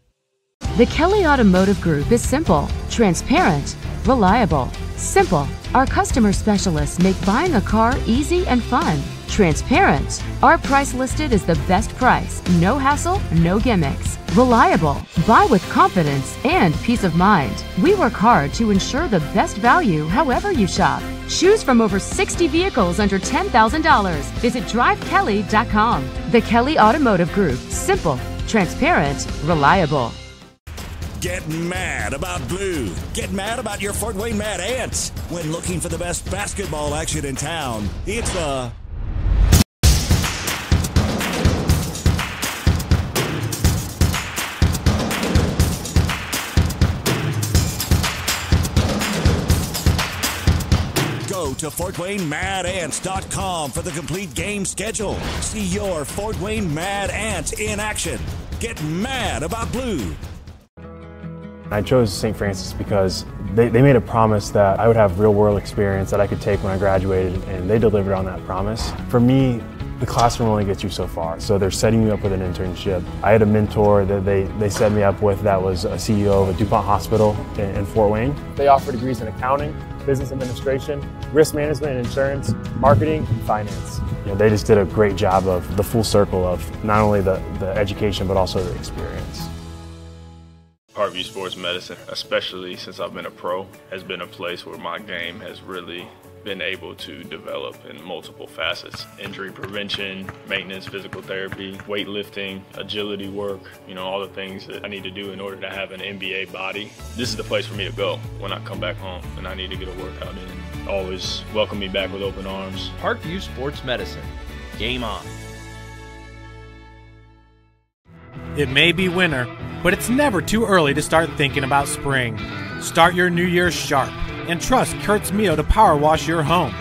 The Kelly Automotive Group is simple, transparent, reliable. Simple. Our customer specialists make buying a car easy and fun. Transparent. Our price listed is the best price. No hassle, no gimmicks. Reliable. Buy with confidence and peace of mind. We work hard to ensure the best value however you shop. Choose from over 60 vehicles under $10,000. Visit drivekelly.com. The Kelly Automotive Group. Simple, transparent, reliable. Get mad about blue. Get mad about your Fort Wayne Mad Ants. When looking for the best basketball action in town, it's Go to FortWayneMadAnts.com for the complete game schedule. See your Fort Wayne Mad Ants in action. Get mad about blue. I chose St. Francis because they made a promise that I would have real-world experience that I could take when I graduated, and they delivered on that promise. For me, the classroom only gets you so far, so they're setting you up with an internship. I had a mentor that they set me up with that was a CEO of a DuPont hospital in Fort Wayne. They offer degrees in accounting, business administration, risk management and insurance, marketing, and finance. They just did a great job of the full circle of not only the education but also the experience. Parkview Sports Medicine, especially since I've been a pro, has been a place where my game has really been able to develop in multiple facets. Injury prevention, maintenance, physical therapy, weightlifting, agility work, all the things that I need to do in order to have an NBA body. This is the place for me to go when I come back home and I need to get a workout in. Always welcome me back with open arms. Parkview Sports Medicine. Game on. It may be winter, but it's never too early to start thinking about spring. Start your new year sharp and trust Kurt's Mio to power wash your home.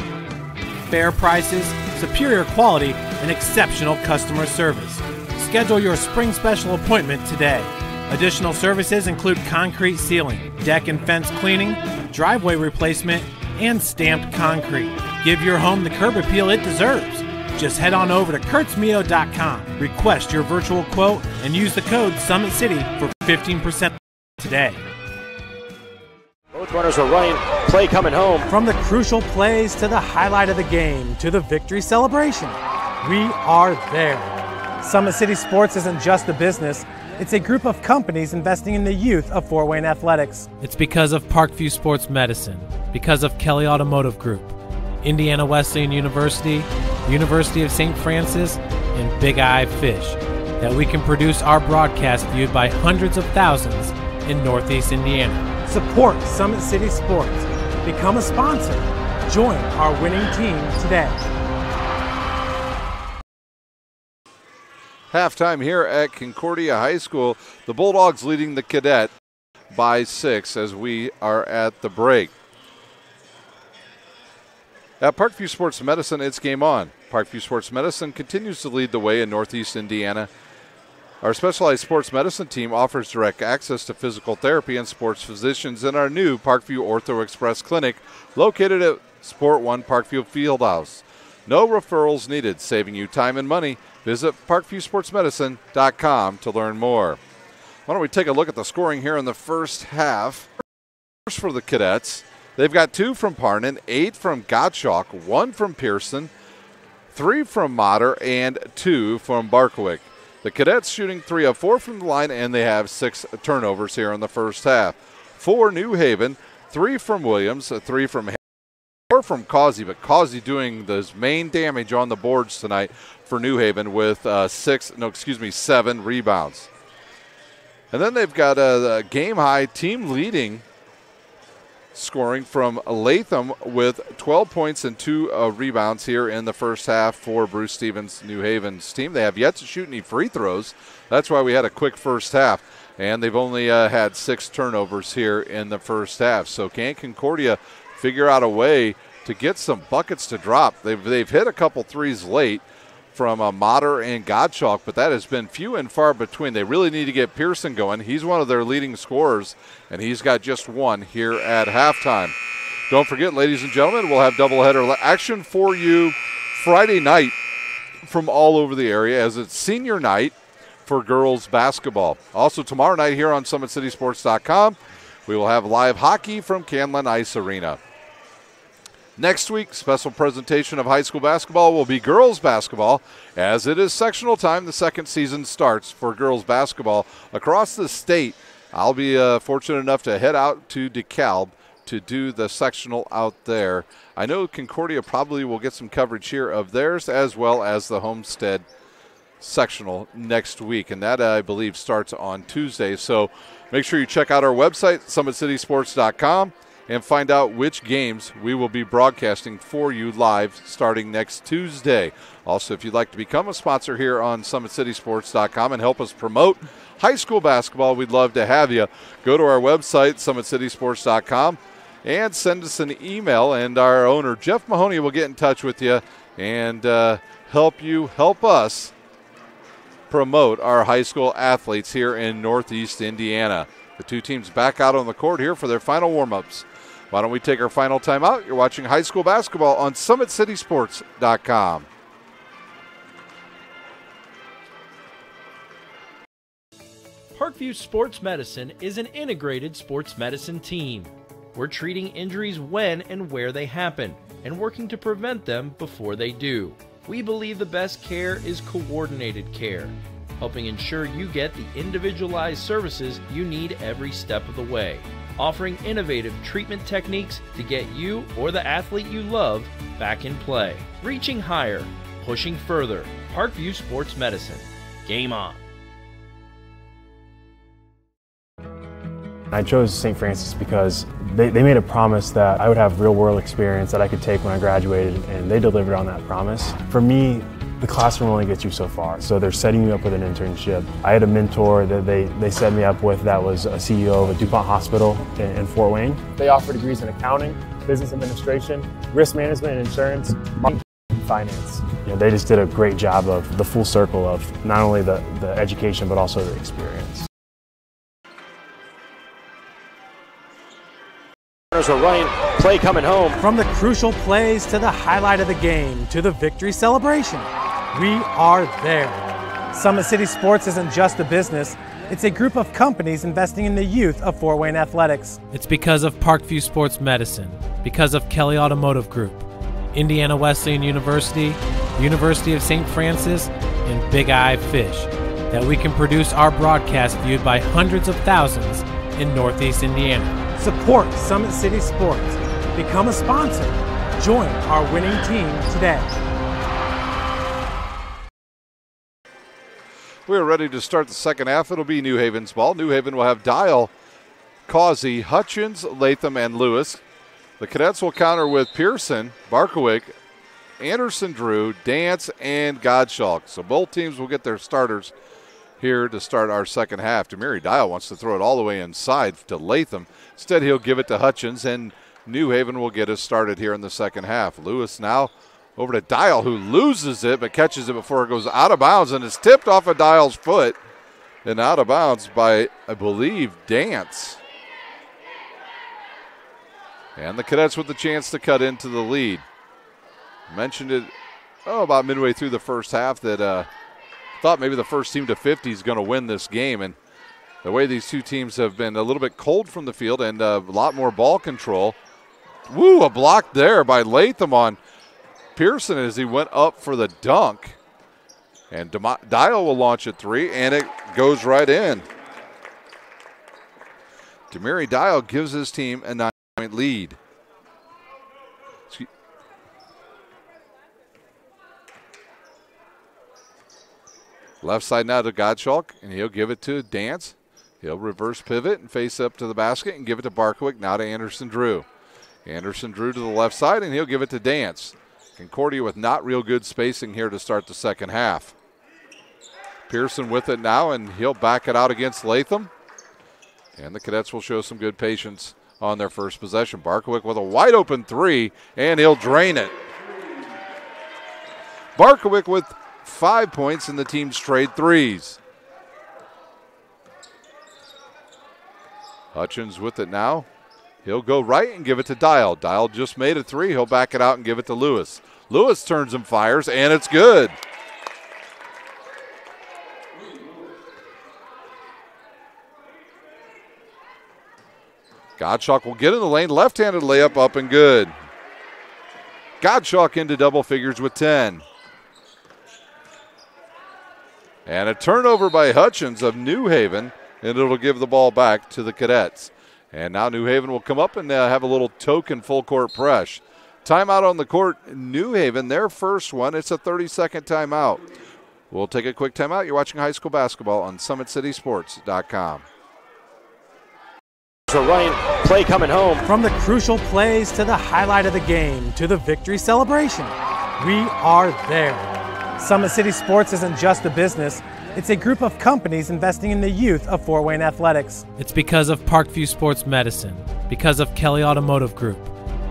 Fair prices, superior quality, and exceptional customer service. Schedule your spring special appointment today. Additional services include concrete sealing, deck and fence cleaning, driveway replacement, and stamped concrete. Give your home the curb appeal it deserves. Just head on over to kurtzmio.com, request your virtual quote, and use the code SummitCity for 15% today. Both runners are running, play coming home. From the crucial plays to the highlight of the game to the victory celebration, we are there. Summit City Sports isn't just a business, it's a group of companies investing in the youth of Fort Wayne athletics. It's because of Parkview Sports Medicine, because of Kelly Automotive Group, Indiana Wesleyan University, University of St. Francis, and Big Eye Fish, that we can produce our broadcast viewed by hundreds of thousands in Northeast Indiana. Support Summit City Sports. Become a sponsor. Join our winning team today. Halftime here at Concordia High School. The Bulldogs leading the Cadet by 6 as we are at the break. At Parkview Sports Medicine, it's game on. Parkview Sports Medicine continues to lead the way in Northeast Indiana. Our specialized sports medicine team offers direct access to physical therapy and sports physicians in our new Parkview Ortho Express Clinic located at Sport 1 Parkview Fieldhouse. No referrals needed, saving you time and money. Visit parkviewsportsmedicine.com to learn more. Why don't we take a look at the scoring here in the first half. First for the Cadets. They've got 2 from Parnan, 8 from Gottschalk, 1 from Pearson, 3 from Motter, and 2 from Barkowick. The Cadets shooting 3 of 4 from the line, and they have 6 turnovers here in the first half. 4 New Haven, 3 from Williams, 3 from 4 from Causey, but Causey doing the main damage on the boards tonight for New Haven with 7 rebounds. And then they've got a game-high team leading scoring from Latham with 12 points and 2 rebounds here in the first half for Bruce Stevens' New Haven's team. They have yet to shoot any free throws. That's why we had a quick first half. And they've only had 6 turnovers here in the first half. So can Concordia figure out a way to get some buckets to drop? They've hit a couple threes late from Motter and Gottschalk, but that has been few and far between. They really need to get Pearson going. He's one of their leading scorers, and he's got just 1 here at halftime. Don't forget, ladies and gentlemen, we'll have doubleheader action for you Friday night from all over the area as it's senior night for girls basketball. Also tomorrow night here on SummitCitySports.com, we will have live hockey from Canlan Ice Arena. Next week, special presentation of high school basketball will be girls basketball. As it is sectional time, the second season starts for girls basketball across the state. I'll be fortunate enough to head out to DeKalb to do the sectional out there. I know Concordia probably will get some coverage here of theirs as well as the Homestead sectional next week, and that I believe starts on Tuesday. So make sure you check out our website, SummitCitySports.com, and find out which games we will be broadcasting for you live starting next Tuesday. Also, if you'd like to become a sponsor here on SummitCitySports.com and help us promote high school basketball, we'd love to have you. Go to our website, SummitCitySports.com, and send us an email, and our owner, Jeff Mahoney, will get in touch with you and help us promote our high school athletes here in Northeast Indiana. The two teams back out on the court here for their final warm-ups. Why don't we take our final timeout? You're watching high school basketball on SummitCitySports.com. Parkview Sports Medicine is an integrated sports medicine team. We're treating injuries when and where they happen and working to prevent them before they do. We believe the best care is coordinated care, helping ensure you get the individualized services you need every step of the way. Offering innovative treatment techniques to get you or the athlete you love back in play. Reaching higher, pushing further. Parkview Sports Medicine. Game on. I chose St. Francis because they made a promise that I would have real-world experience that I could take when I graduated, and they delivered on that promise. For me, the classroom only gets you so far, so they're setting you up with an internship. I had a mentor that they set me up with that was a CEO of a DuPont hospital in Fort Wayne. They offer degrees in accounting, business administration, risk management and insurance, marketing, and finance. You know, they just did a great job of the full circle of not only the education but also the experience. Are running, play coming home. From the crucial plays to the highlight of the game to the victory celebration, we are there. Summit City Sports isn't just a business, it's a group of companies investing in the youth of Fort Wayne athletics. It's because of Parkview Sports Medicine, because of Kelly Automotive Group, Indiana Wesleyan University, University of St. Francis, and Big Eye Fish, that we can produce our broadcast viewed by hundreds of thousands in Northeast Indiana. Support Summit City Sports. Become a sponsor. Join our winning team today. We're ready to start the second half. It'll be New Haven's ball. New Haven will have Dial, Causey, Hutchins, Latham, and Lewis. The Cadets will counter with Pearson, Barkowick, Anderson Drew, Dance, and Gottschalk. So both teams will get their starters here to start our second half. Demiri Dial wants to throw it all the way inside to Latham. Instead, he'll give it to Hutchins, and New Haven will get us started here in the second half. Lewis now over to Dial, who loses it but catches it before it goes out of bounds, and it's tipped off of Dial's foot and out of bounds by, I believe, Dance. And the Cadets with the chance to cut into the lead. Mentioned it about midway through the first half that thought maybe the first team to 50 is going to win this game, and the way these two teams have been a little bit cold from the field and a lot more ball control. Woo, a block there by Latham on Pearson as he went up for the dunk. And Dial will launch a three, and it goes right in. Demiri Dial gives his team a 9-point lead. Left side now to Gottschalk, and he'll give it to Dance. He'll reverse pivot and face up to the basket and give it to Barkowick, now to Anderson Drew. Anderson Drew to the left side, and he'll give it to Dance. Concordia with not real good spacing here to start the second half. Pearson with it now, and he'll back it out against Latham. And the Cadets will show some good patience on their first possession. Barkowick with a wide open three, and he'll drain it. Barkowick with 5 points in the team's trade threes. Hutchins with it now. He'll go right and give it to Dial. Dial just made a three. He'll back it out and give it to Lewis. Lewis turns and fires, and it's good. Gottschalk will get in the lane. Left-handed layup up and good. Gottschalk into double figures with 10. And a turnover by Hutchins of New Haven, and it'll give the ball back to the Cadets. And now New Haven will come up and have a little token full court press. Timeout on the court, New Haven, their first one. It's a 30-second timeout. We'll take a quick timeout. You're watching high school basketball on SummitCitySports.com. So running play coming home. From the crucial plays to the highlight of the game to the victory celebration, we are there. Summit City Sports isn't just a business. It's a group of companies investing in the youth of Fort Wayne athletics. It's because of Parkview Sports Medicine, because of Kelly Automotive Group,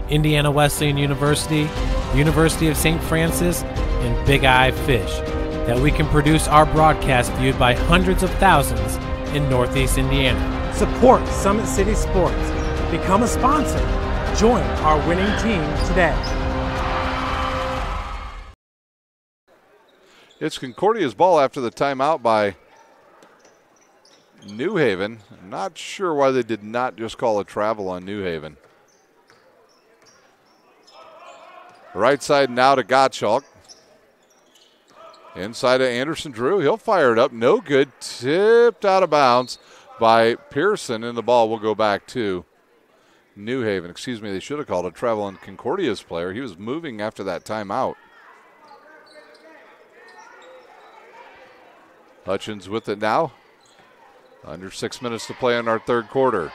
Indiana Wesleyan University, University of St. Francis, and Big Eye Fish, that we can produce our broadcast viewed by hundreds of thousands in Northeast Indiana. Support Summit City Sports. Become a sponsor. Join our winning team today. It's Concordia's ball after the timeout by New Haven. I'm not sure why they did not just call a travel on New Haven. Right side now to Gottschalk. Inside to Anderson Drew. He'll fire it up. No good. Tipped out of bounds by Pearson, and the ball will go back to New Haven. Excuse me, they should have called a travel on Concordia's player. He was moving after that timeout. Hutchins with it now. Under 6 minutes to play in our third quarter.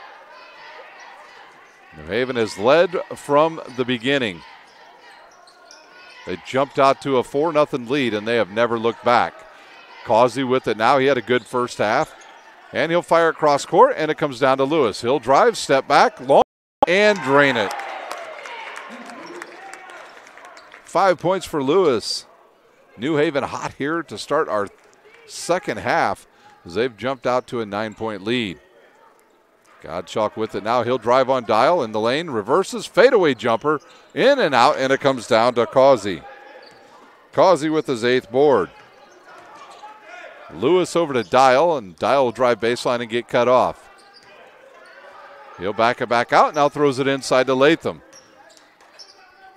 New Haven has led from the beginning. They jumped out to a 4-0 lead, and they have never looked back. Causey with it now. He had a good first half. And he'll fire it cross court, and it comes down to Lewis. He'll drive, step back, long, and drain it. 5 points for Lewis. New Haven hot here to start our second half as they've jumped out to a 9-point lead. Gottschalk with it now. He'll drive on Dial in the lane, reverses, fadeaway jumper, in and out, and it comes down to Causey. Causey with his 8th board. Lewis over to Dial, and Dial will drive baseline and get cut off. He'll back it back out, now throws it inside to Latham.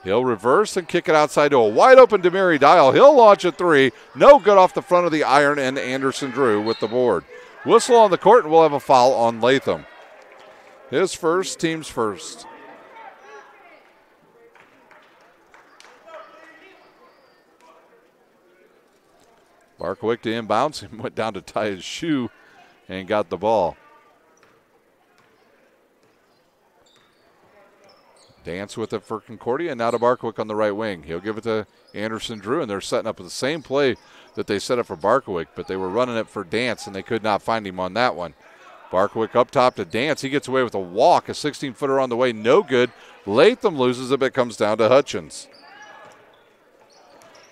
He'll reverse and kick it outside to a wide open Demary Dial. He'll launch a three. No good off the front of the iron, and Anderson Drew with the board. Whistle on the court, and we'll have a foul on Latham. His first, team's first. Barkowick to inbounds. He went down to tie his shoe and got the ball. Dance with it for Concordia, and now to Barkowick on the right wing. He'll give it to Anderson Drew, and they're setting up the same play that they set up for Barkowick, but they were running it for Dance, and they could not find him on that one. Barkowick up top to Dance. He gets away with a walk, a 16-footer on the way, no good. Latham loses it, but it comes down to Hutchins.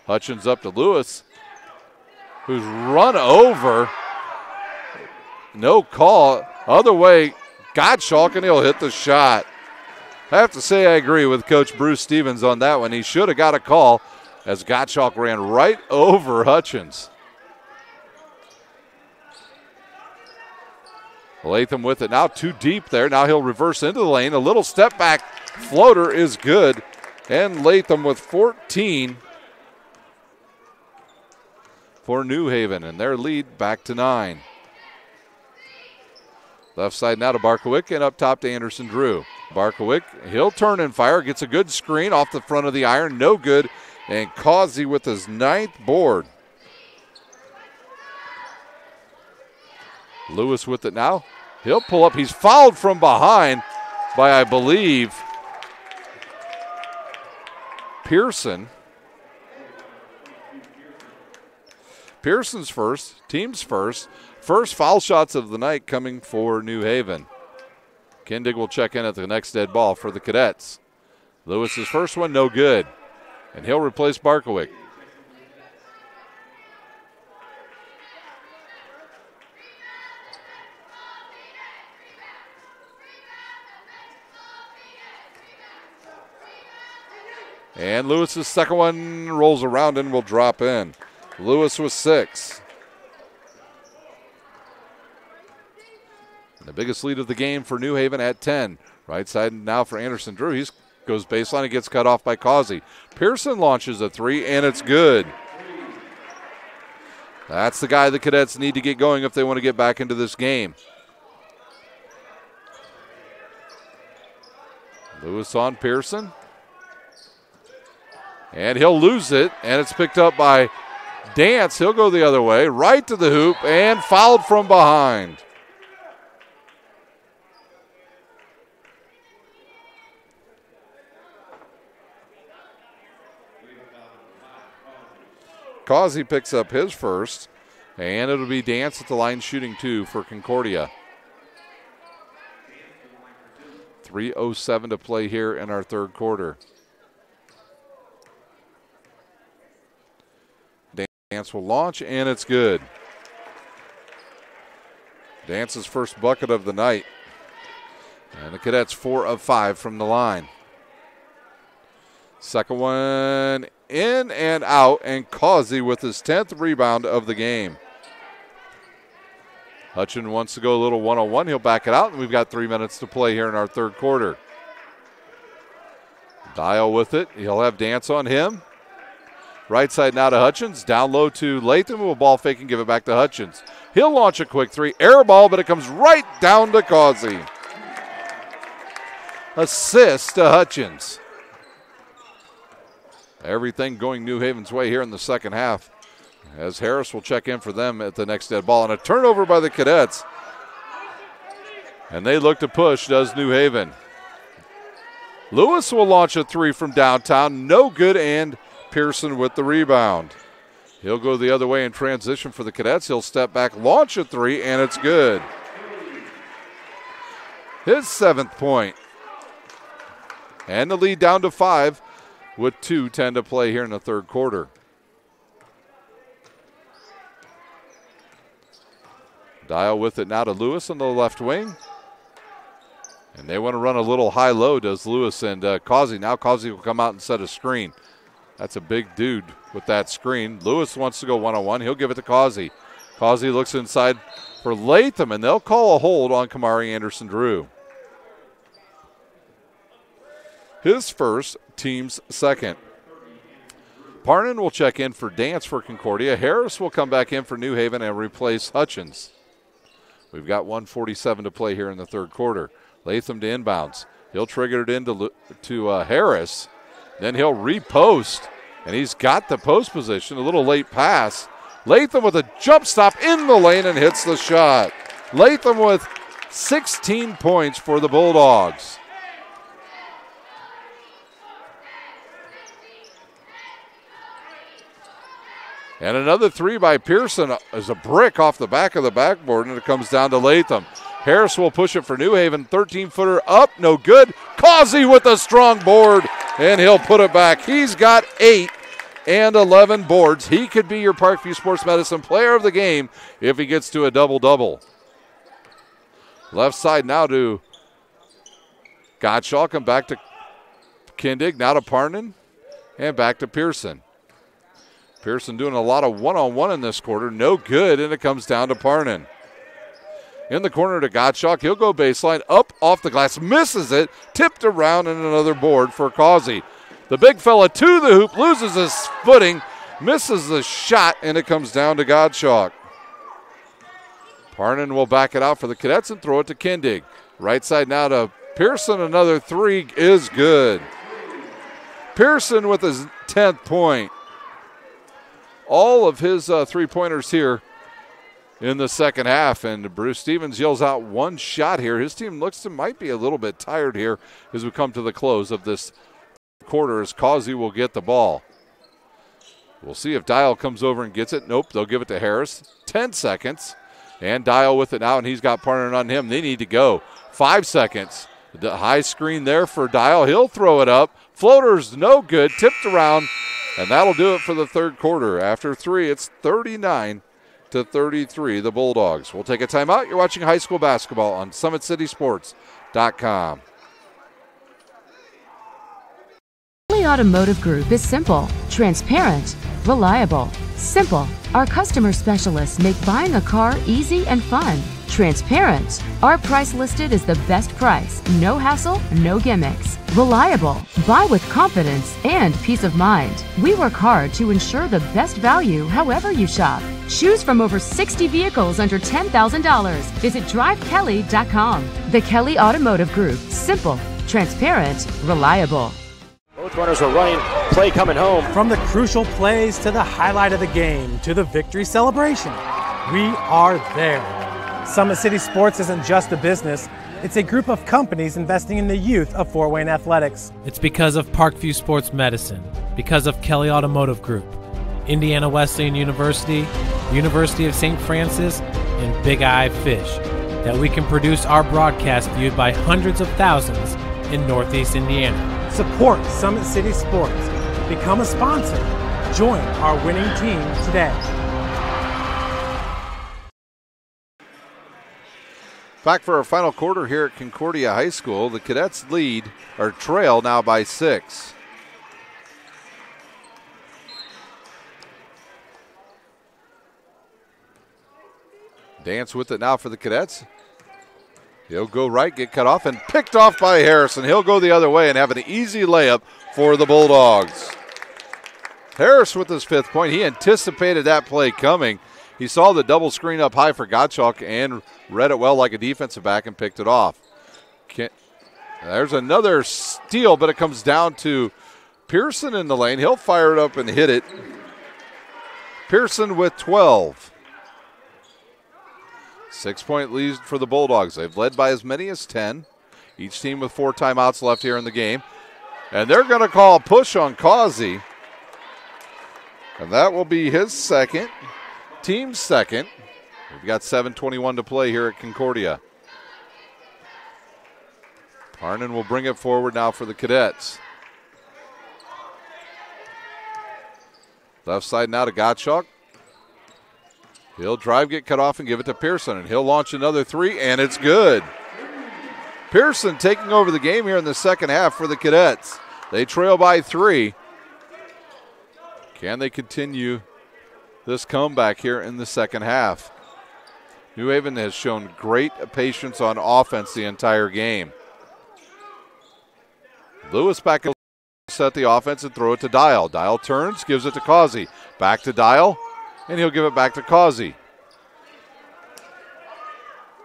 Hutchins up to Lewis, who's run over. No call. Other way, Gottschalk, and he'll hit the shot. I have to say I agree with Coach Bruce Stevens on that one. He should have got a call as Gottschalk ran right over Hutchins. Latham with it now, too deep there. Now he'll reverse into the lane. A little step back floater is good. And Latham with 14 for New Haven, and their lead back to 9. Left side now to Barkowick, and up top to Anderson Drew. Barkowick, he'll turn and fire, gets a good screen off the front of the iron, no good, and Causey with his 9th board. Lewis with it now. He'll pull up. He's fouled from behind by, I believe, Pearson. Pearson's first, team's first. First foul shots of the night coming for New Haven. Kindig will check in at the next dead ball for the Cadets. Lewis's first one, no good. And he'll replace Barkowick. And Lewis's second one rolls around and will drop in. Lewis with 6. The biggest lead of the game for New Haven at 10. Right side now for Anderson Drew. He goes baseline and gets cut off by Causey. Pearson launches a 3, and it's good. That's the guy the Cadets need to get going if they want to get back into this game. Lewis on Pearson. And he'll lose it, and it's picked up by Dance. He'll go the other way, right to the hoop, and fouled from behind. Causey picks up his first, and it'll be Dance at the line shooting 2 for Concordia. 3:07 to play here in our third quarter. Dance will launch, and it's good. Dance's first bucket of the night. And the Cadets 4 of 5 from the line. Second one in and out, and Causey with his 10th rebound of the game. Hutchin wants to go a little one-on-one. He'll back it out, and we've got 3 minutes to play here in our third quarter. Dial with it. He'll have Dance on him. Right side now to Hutchins. Down low to Latham. Will ball fake and give it back to Hutchins. He'll launch a quick 3. Air ball, but it comes right down to Causey. Assist to Hutchins. Everything going New Haven's way here in the second half, as Harris will check in for them at the next dead ball. And a turnover by the Cadets. And they look to push, does New Haven. Lewis will launch a 3 from downtown. No good, and Pearson with the rebound. He'll go the other way in transition for the Cadets. He'll step back, launch a 3, and it's good. His 7th point. And the lead down to 5 with 2:10 to play here in the third quarter. Dial with it now to Lewis on the left wing. And they want to run a little high-low, does Lewis and Causey. Now Causey will come out and set a screen. That's a big dude with that screen. Lewis wants to go one-on-one. He'll give it to Causey. Causey looks inside for Latham, and they'll call a hold on Kamari Anderson-Drew. His first, team's second. Parnan will check in for Dance for Concordia. Harris will come back in for New Haven and replace Hutchins. We've got 1:47 to play here in the third quarter. Latham to inbounds. He'll trigger it into Harris. Then he'll repost, and he's got the post position. A little late pass. Latham with a jump stop in the lane and hits the shot. Latham with 16 points for the Bulldogs. And another 3 by Pearson is a brick off the back of the backboard, and it comes down to Latham. Harris will push it for New Haven. 13-footer up, no good. Causey with a strong board, and he'll put it back. He's got 8 and 11 boards. He could be your Parkview Sports Medicine player of the game if he gets to a double-double. Left side now to Gottschalk, and back to Kindig, now to Parnan, and back to Pearson. Pearson doing a lot of one-on-one in this quarter. No good, and it comes down to Parnan. In the corner to Gottschalk. He'll go baseline, up off the glass, misses it, tipped around, and another board for Causey. The big fella to the hoop, loses his footing, misses the shot, and it comes down to Gottschalk. Parnan will back it out for the Cadets and throw it to Kindig. Right side now to Pearson. Another 3 is good. Pearson with his 10th point. All of his three-pointers here in the second half. And Bruce Stevens yells out one shot here. His team might be a little bit tired here as we come to the close of this quarter, as Causey will get the ball. We'll see if Dial comes over and gets it. Nope, they'll give it to Harris. 10 seconds. And Dial with it now, and he's got partner on him. They need to go. 5 seconds. The high screen there for Dial. He'll throw it up. Floater's no good. Tipped around. And that'll do it for the third quarter. After 3, it's 39-33, the Bulldogs. We'll take a timeout. You're watching high school basketball on SummitCitySports.com. Kelly Automotive Group is simple, transparent, reliable. Simple. Our customer specialists make buying a car easy and fun. Transparent. Our price listed is the best price. No hassle, no gimmicks. Reliable. Buy with confidence and peace of mind. We work hard to ensure the best value however you shop. Choose from over 60 vehicles under $10,000. Visit drivekelly.com. The Kelly Automotive Group. Simple, transparent, reliable. Both runners are running, play coming home. From the crucial plays to the highlight of the game to the victory celebration, we are there. Summit City Sports isn't just a business, it's a group of companies investing in the youth of Fort Wayne athletics. It's because of Parkview Sports Medicine, because of Kelly Automotive Group, Indiana Wesleyan University, University of St. Francis, and Big Eye Fish, that we can produce our broadcast viewed by hundreds of thousands in Northeast Indiana. Support Summit City Sports. Become a sponsor. Join our winning team today. Back for our final quarter here at Concordia High School. The Cadets trail now by 6. Dance with it now for the Cadets. He'll go right, get cut off, and picked off by Harrison. He'll go the other way and have an easy layup for the Bulldogs. Harris with his 5th point. He anticipated that play coming. He saw the double screen up high for Gottschalk and read it well like a defensive back and picked it off. There's another steal, but it comes down to Pearson in the lane. He'll fire it up and hit it. Pearson with 12. 6-point lead for the Bulldogs. They've led by as many as 10. Each team with 4 timeouts left here in the game. And they're going to call a push on Causey. And that will be his second, team's second. We've got 7:21 to play here at Concordia. Parnan will bring it forward now for the Cadets. Left side now to Gottschalk. He'll drive, get cut off, and give it to Pearson. And he'll launch another 3, and it's good. Pearson taking over the game here in the second half for the Cadets. They trail by 3. Can they continue this comeback here in the second half? New Haven has shown great patience on offense the entire game. Lewis back to set the offense and throw it to Dial. Dial turns, gives it to Causey. Back to Dial. And he'll give it back to Causey.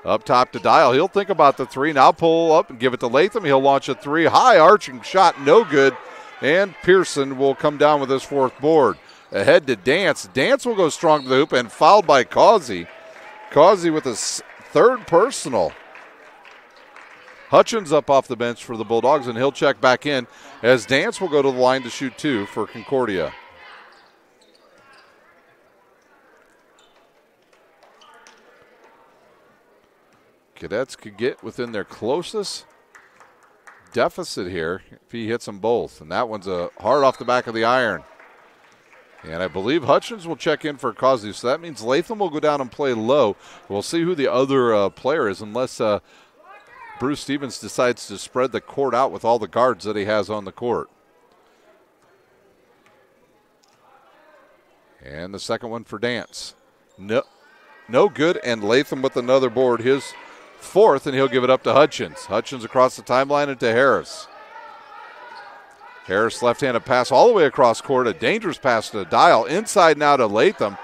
Up top to Dial. He'll think about the 3. Now pull up and give it to Latham. He'll launch a 3. High arching shot, no good. And Pearson will come down with his 4th board. Ahead to Dance. Dance will go strong to the hoop and fouled by Causey. Causey with his 3rd personal. Hutchins up off the bench for the Bulldogs, and he'll check back in as Dance will go to the line to shoot 2 for Concordia. Cadets could get within their closest deficit here if he hits them both. And that one's a hard off the back of the iron. And I believe Hutchins will check in for Causey. So that means Latham will go down and play low. We'll see who the other player is unless Bruce Stevens decides to spread the court out with all the guards that he has on the court. And the second one for Dance. No good, and Latham with another board. His 4th, and he'll give it up to Hutchins. Hutchins across the timeline and to Harris. Harris left-handed pass all the way across court. A dangerous pass to Dial. Inside now to Latham.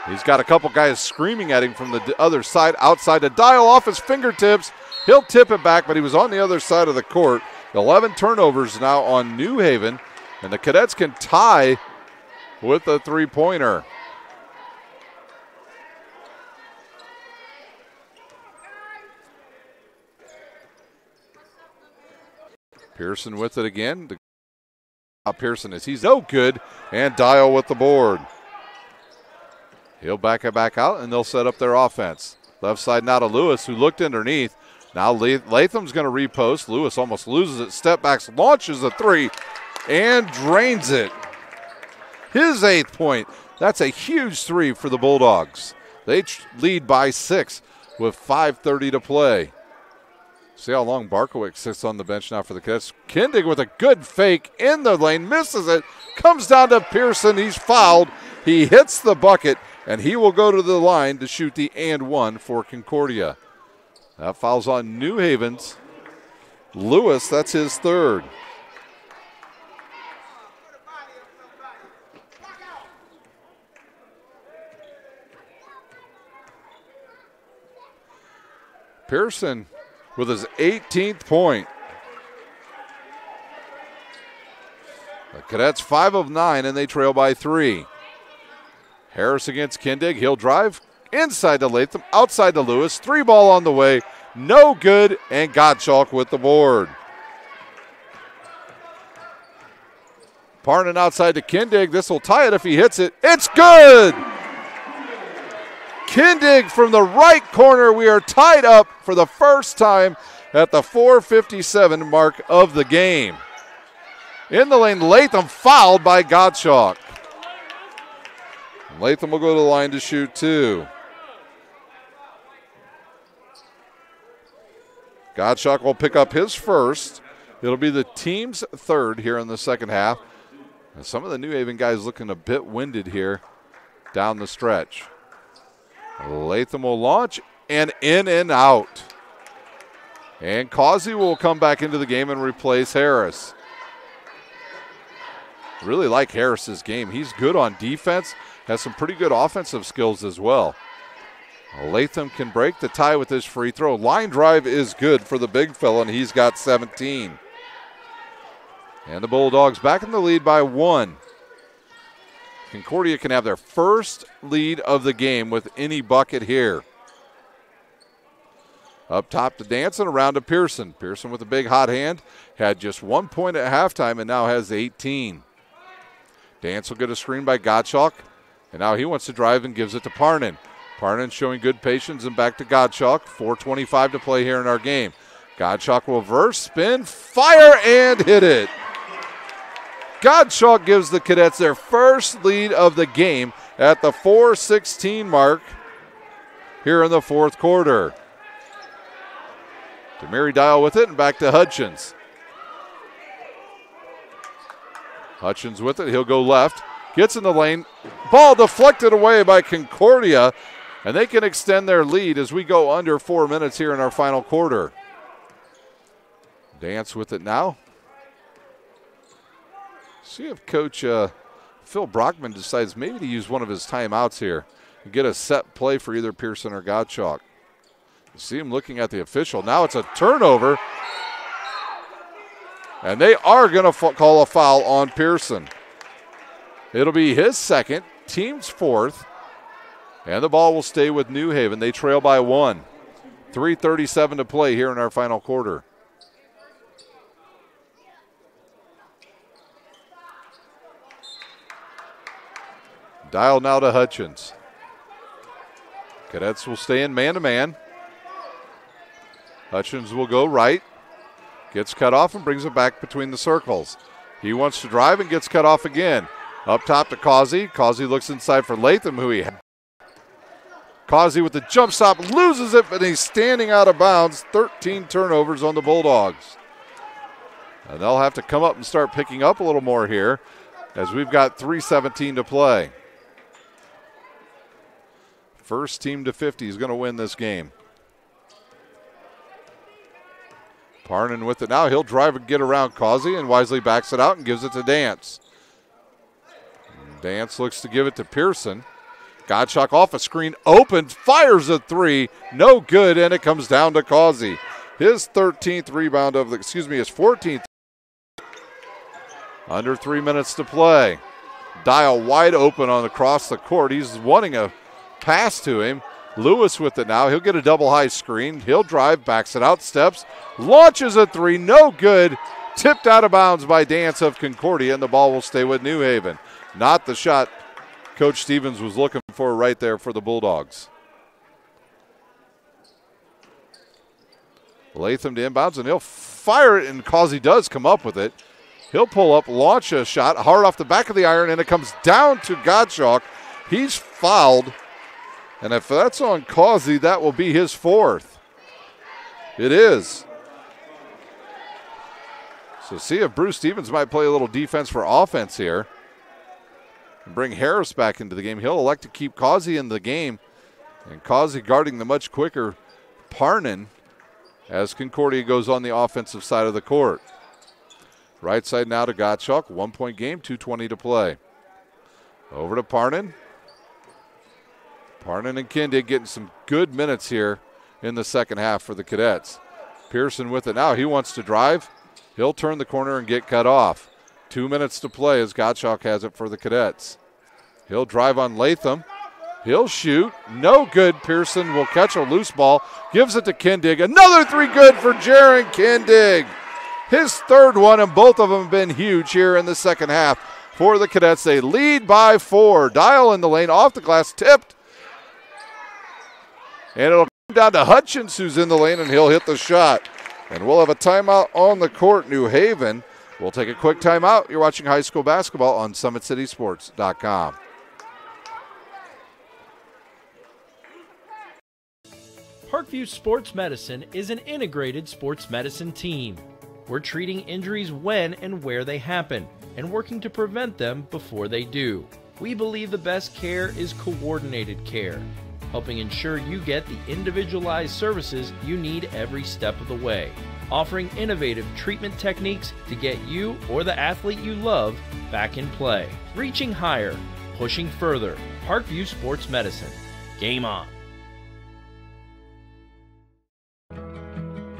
He's got a couple guys screaming at him from the other side. Outside to Dial off his fingertips. He'll tip it back, but he was on the other side of the court. 11 turnovers now on New Haven, and the Cadets can tie with a 3-pointer. Pearson with it again. Pearson is he's no good, and Dial with the board. He'll back it back out, and they'll set up their offense. Left side now to Lewis, who looked underneath. Now Latham's going to repost. Lewis almost loses it. Step backs, launches a three, and drains it. His 8th point. That's a huge three for the Bulldogs. They lead by 6 with 5:30 to play. See how long Barkowicz sits on the bench now for the Cadets. Kindig with a good fake in the lane, misses it, comes down to Pearson. He's fouled. He hits the bucket, and he will go to the line to shoot the and one for Concordia. That foul's on New Haven's Lewis. That's his 3rd. Pearson with his 18th point. The Cadets 5 of 9, and they trail by 3. Harris against Kindig. He'll drive inside to Latham, outside to Lewis. 3 ball on the way. No good, and Gottschalk with the board. Parnan outside to Kindig. This will tie it if he hits it. It's good! Kindig from the right corner. We are tied up for the first time at the 4:57 mark of the game. In the lane, Latham fouled by Gottschalk. Latham will go to the line to shoot 2. Gottschalk will pick up his first. It'll be the team's 3rd here in the second half. And some of the New Haven guys looking a bit winded here down the stretch. Latham will launch, and in and out. And Causey will come back into the game and replace Harris. Really like Harris's game. He's good on defense, has some pretty good offensive skills as well. Latham can break the tie with his free throw. Line drive is good for the big fella, and he's got 17. And the Bulldogs back in the lead by 1. Concordia can have their first lead of the game with any bucket here. Up top to Dance and around to Pearson. Pearson with a big hot hand. Had just 1 point at halftime and now has 18. Dance will get a screen by Gottschalk. And now he wants to drive and gives it to Parnan. Parnan showing good patience and back to Gottschalk. 4:25 to play here in our game. Gottschalk will reverse, spin, fire, and hit it. Gottschalk gives the Cadets their first lead of the game at the 4:16 mark here in the 4th quarter. Demary Dial with it and back to Hutchins. Hutchins with it. He'll go left. Gets in the lane. Ball deflected away by Concordia, and they can extend their lead as we go under 4 minutes here in our final quarter. Dance with it now. See if Coach Phil Brockman decides maybe to use one of his timeouts here and get a set play for either Pearson or Gottschalk. You see him looking at the official. Now it's a turnover, and they are going to call a foul on Pearson. It'll be his 2nd, team's 4th, and the ball will stay with New Haven. They trail by 1. 3:37 to play here in our final quarter. Dial now to Hutchins. Cadets will stay in man-to-man. Hutchins will go right. Gets cut off and brings it back between the circles. He wants to drive and gets cut off again. Up top to Causey. Causey looks inside for Latham, who he had. Causey with the jump stop, loses it, but he's standing out of bounds. 13 turnovers on the Bulldogs. And they'll have to come up and start picking up a little more here as we've got 3:17 to play. First team to 50 is going to win this game. Parnan with it now. He'll drive and get around Causey and wisely backs it out and gives it to Dance. Dance looks to give it to Pearson. Gottschalk off a screen, open, fires a 3. No good, and it comes down to Causey. His 13th rebound of his 14th. Under 3 minutes to play. Dial wide open on across the court. He's wanting a pass to him. Lewis with it now. He'll get a double high screen. He'll drive, backs it out, steps, launches a 3. No good. Tipped out of bounds by Dance of Concordia, and the ball will stay with New Haven. Not the shot Coach Stevens was looking for right there for the Bulldogs. Latham to inbounds, and he'll fire it, and Causey does come up with it. He'll pull up, launch a shot hard off the back of the iron, and it comes down to Gottschalk. He's fouled, and if that's on Causey, that will be his fourth. It is. So see if Bruce Stevens might play a little defense for offense here and bring Harris back into the game. He'll elect to keep Causey in the game, and Causey guarding the much quicker Parnan as Concordia goes on the offensive side of the court. Right side now to Gottschalk. 1 point game, 2:20 to play. Over to Parnan. Parnan and Kindig getting some good minutes here in the second half for the Cadets. Pearson with it now. He wants to drive. He'll turn the corner and get cut off. 2 minutes to play as Gottschalk has it for the Cadets. He'll drive on Latham. He'll shoot. No good. Pearson will catch a loose ball. Gives it to Kindig. Another three good for Jaron Kindig. His third one, and both of them have been huge here in the second half for the Cadets. They lead by 4. Dial in the lane, off the glass, tipped. And it'll come down to Hutchins, who's in the lane, and he'll hit the shot. And we'll have a timeout on the court, New Haven. We'll take a quick timeout. You're watching high school basketball on SummitCitySports.com. Parkview Sports Medicine is an integrated sports medicine team. We're treating injuries when and where they happen and working to prevent them before they do. We believe the best care is coordinated care, helping ensure you get the individualized services you need every step of the way, offering innovative treatment techniques to get you or the athlete you love back in play. Reaching higher, pushing further. Parkview Sports Medicine. Game on.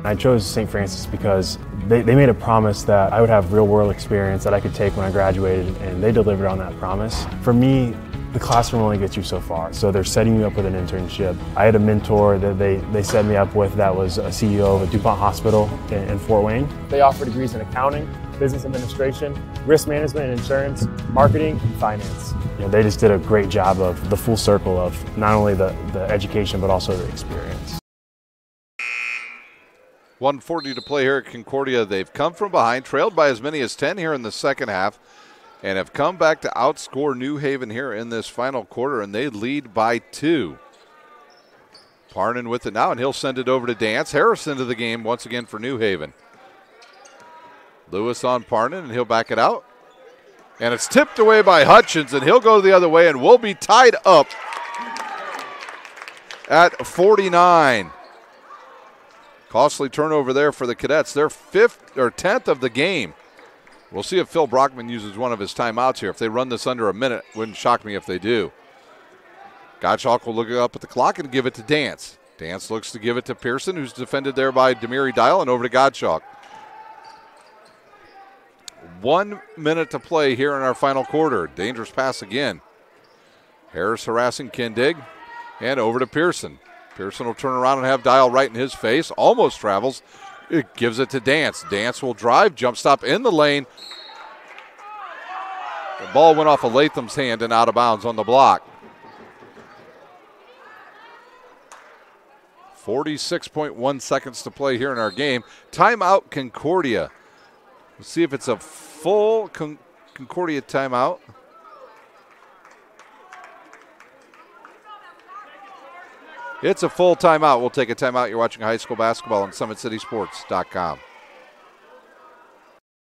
I chose St. Francis because they made a promise that I would have real-world experience that I could take when I graduated, and they delivered on that promise. For me, the classroom only gets you so far, so they're setting you up with an internship. I had a mentor that they set me up with that was a CEO of a DuPont hospital in Fort Wayne. They offer degrees in accounting, business administration, risk management and insurance, marketing, and finance. You know, they just did a great job of the full circle of not only the education but also the experience. 1:40 to play here at Concordia. They've come from behind, trailed by as many as 10 here in the second half, and have come back to outscore New Haven here in this final quarter, and they lead by 2. Parnan with it now, and he'll send it over to Dance. Harris into the game once again for New Haven. Lewis on Parnan, and he'll back it out. And it's tipped away by Hutchins, and he'll go the other way, and we'll be tied up at 49. Costly turnover there for the Cadets. Their 5th or 10th of the game. We'll see if Phil Brockman uses one of his timeouts here. If they run this under a minute, wouldn't shock me if they do. Gottschalk will look up at the clock and give it to Dance. Dance looks to give it to Pearson, who's defended there by Demiri Dial, and over to Gottschalk. 1 minute to play here in our final quarter. Dangerous pass again. Harris harassing Kindig, and over to Pearson. Pearson will turn around and have Dial right in his face. Almost travels. It gives it to Dance. Dance will drive. Jump stop in the lane. The ball went off of Latham's hand and out of bounds on the block. 46.1 seconds to play here in our game. Timeout Concordia. Let's see if it's a full Concordia timeout. It's a full timeout. We'll take a timeout. You're watching high school basketball on SummitCitySports.com.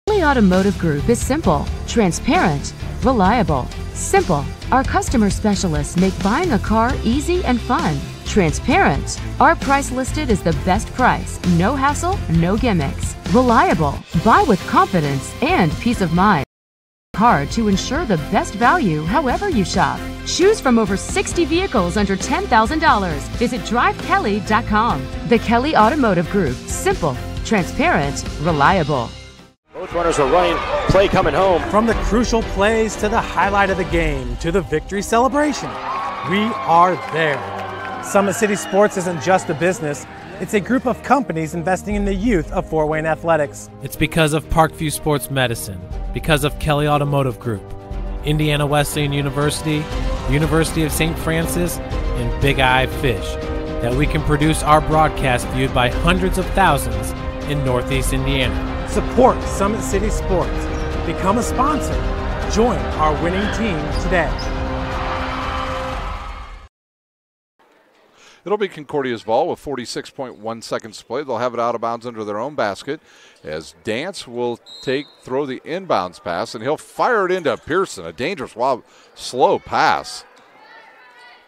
Kelly Automotive Group is simple, transparent, reliable. Simple. Our customer specialists make buying a car easy and fun. Transparent. Our price listed is the best price. No hassle, no gimmicks. Reliable. Buy with confidence and peace of mind. Hard to ensure the best value however you shop. Choose from over 60 vehicles under $10,000. Visit drivekelly.com. The Kelly Automotive Group. Simple, transparent, reliable. Both runners are running. Play coming home. From the crucial plays to the highlight of the game to the victory celebration, we are there. Summit City Sports isn't just a business, It's a group of companies investing in the youth of Fort Wayne athletics. It's because of Parkview Sports Medicine, because of Kelly Automotive Group, Indiana Wesleyan University, University of St. Francis, and Big Eye Fish, that we can produce our broadcast viewed by hundreds of thousands in Northeast Indiana. Support Summit City Sports. Become a sponsor. Join our winning team today. It'll be Concordia's ball with 46.1 seconds to play. They'll have it out of bounds under their own basket as Dance will throw the inbounds pass, and he'll fire it into Pearson. A dangerous, slow pass.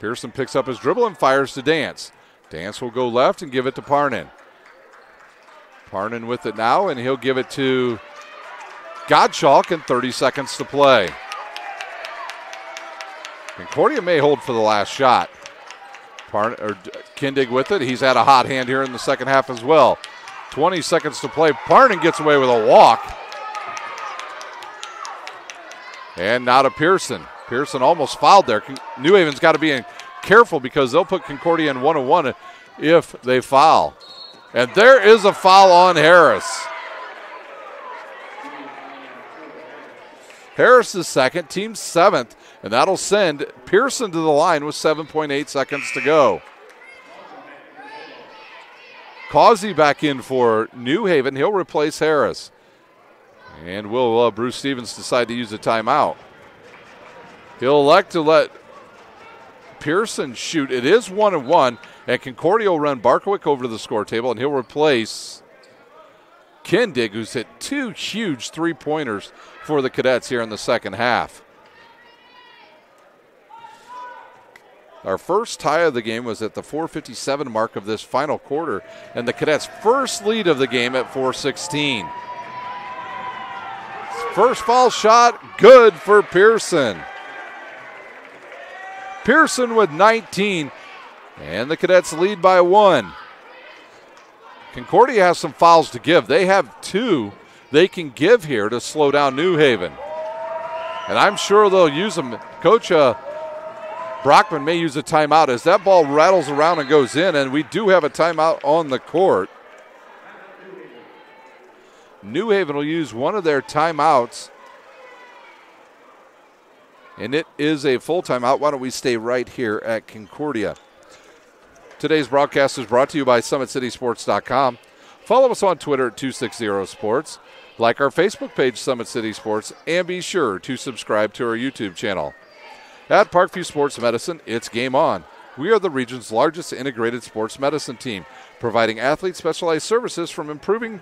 Pearson picks up his dribble and fires to Dance. Dance will go left and give it to Parnan. Parnan with it now, and he'll give it to Gottschalk, and 30 seconds to play. Concordia may hold for the last shot. Kindig with it. He's had a hot hand here in the second half as well. 20 seconds to play. Parnan gets away with a walk. And now to Pearson. Pearson almost fouled there. New Haven's got to be careful because they'll put Concordia in 1-on-1 if they foul. And there is a foul on Harris. Harris is second, team seventh, and that'll send Pearson to the line with 7.8 seconds to go. Causey back in for New Haven. He'll replace Harris. And will Bruce Stevens decide to use a timeout? He'll elect to let Pearson shoot. It is 1-1, and Concordia will run Barkowick over to the score table, and he'll replace Kindig, who's hit two huge three-pointers for the Cadets here in the second half. Our first tie of the game was at the 4:57 mark of this final quarter, and the Cadets' first lead of the game at 4:16. First foul shot, good for Pearson. Pearson with 19, and the Cadets lead by 1. Concordia has some fouls to give. They have 2 they can give here to slow down New Haven. And I'm sure they'll use them. Coach Brockman may use a timeout as that ball rattles around and goes in, and we do have a timeout on the court. New Haven will use one of their timeouts, and it is a full timeout. Why don't we stay right here at Concordia? Today's broadcast is brought to you by SummitCitySports.com. Follow us on Twitter at 260sports. Like our Facebook page, Summit City Sports, and be sure to subscribe to our YouTube channel. At Parkview Sports Medicine, it's game on. We are the region's largest integrated sports medicine team, providing athletes specialized services from improving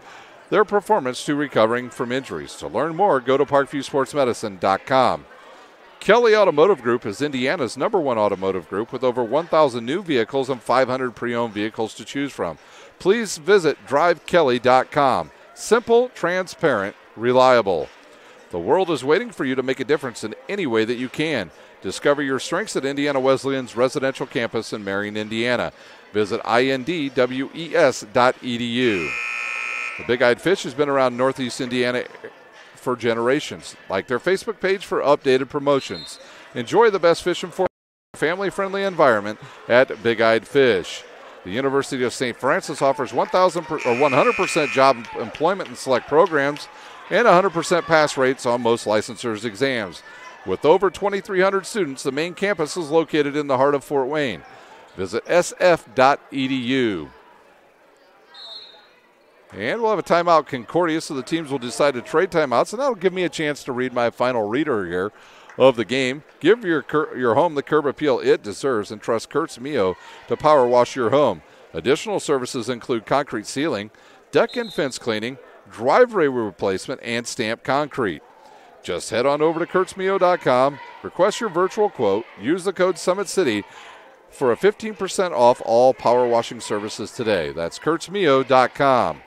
their performance to recovering from injuries. To learn more, go to parkviewsportsmedicine.com. Kelly Automotive Group is Indiana's #1 automotive group with over 1,000 new vehicles and 500 pre-owned vehicles to choose from. Please visit drivekelly.com. Simple, transparent, reliable. The world is waiting for you to make a difference in any way that you can. Discover your strengths at Indiana Wesleyan's residential campus in Marion, Indiana. Visit indwes.edu. The Big Eyed Fish has been around Northeast Indiana for generations. Like their Facebook page for updated promotions. Enjoy the best fishing for a family-friendly environment at Big Eyed Fish. The University of St. Francis offers 100% job employment in select programs and 100% pass rates on most licensures exams. With over 2,300 students, the main campus is located in the heart of Fort Wayne. Visit sf.edu. And we'll have a timeout Concordia, so the teams will decide to trade timeouts, and that'll give me a chance to read my final reader here of the game. Give your home the curb appeal it deserves, and trust Kurtz Mio to power wash your home. Additional services include concrete ceiling, deck and fence cleaning, driveway replacement, and stamped concrete. Just head on over to kurtzmio.com, request your virtual quote, use the code SummitCity for a 15% off all power washing services today. That's kurtzmio.com.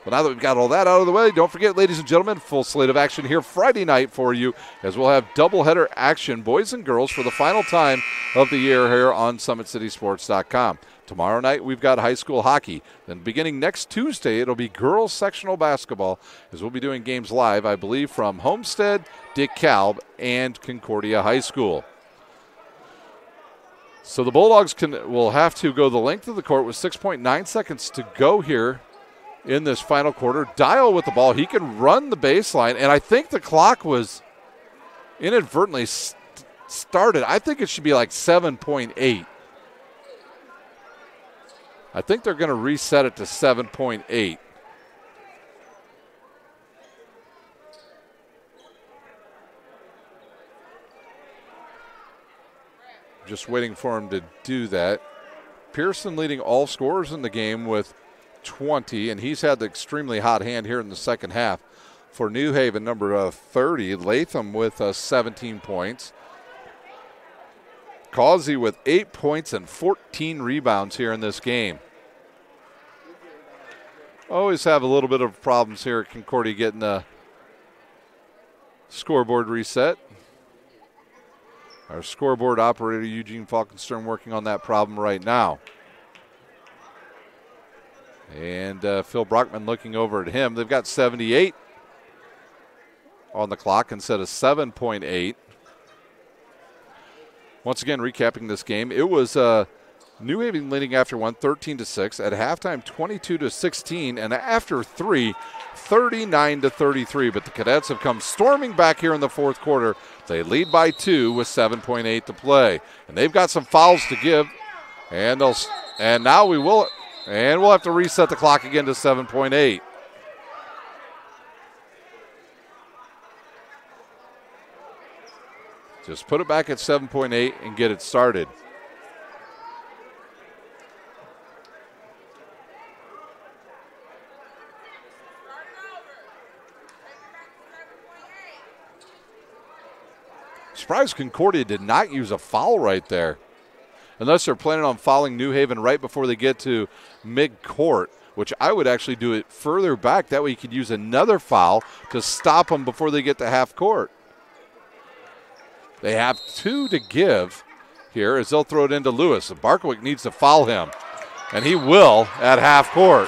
Well, now that we've got all that out of the way, don't forget, ladies and gentlemen, full slate of action here Friday night for you, as we'll have doubleheader action, boys and girls, for the final time of the year here on SummitCitySports.com. Tomorrow night, we've got high school hockey. Then beginning next Tuesday, it'll be girls sectional basketball, as we'll be doing games live, I believe, from Homestead, DeKalb, and Concordia High School. So the Bulldogs will have to go the length of the court with 6.9 seconds to go here in this final quarter. Dial with the ball. He can run the baseline, and I think the clock was inadvertently started. I think it should be like 7.8. I think they're going to reset it to 7.8. Just waiting for him to do that. Pearson leading all scorers in the game with 20, and he's had the extremely hot hand here in the second half. For New Haven, number 30, Latham with 17 points. Causey with 8 points and 14 rebounds here in this game. Always have a little bit of problems here at Concordia getting the scoreboard reset. Our scoreboard operator, Eugene Falkenstern, working on that problem right now. And Phil Brockman looking over at him. They've got 78 on the clock instead of 7.8. Once again, recapping this game, it was New Haven leading after one, 13-6. At halftime, 22-16. And after three, 39-33. But the Cadets have come storming back here in the fourth quarter. They lead by 2 with 7.8 to play. And they've got some fouls to give. And we'll have to reset the clock again to 7.8. Just put it back at 7.8 and get it started. Surprised Concordia did not use a foul right there. Unless they're planning on fouling New Haven right before they get to mid-court, which I would actually do it further back. That way you could use another foul to stop them before they get to half court. They have 2 to give here as they'll throw it into Lewis. Barkowick needs to foul him, and he will at half court.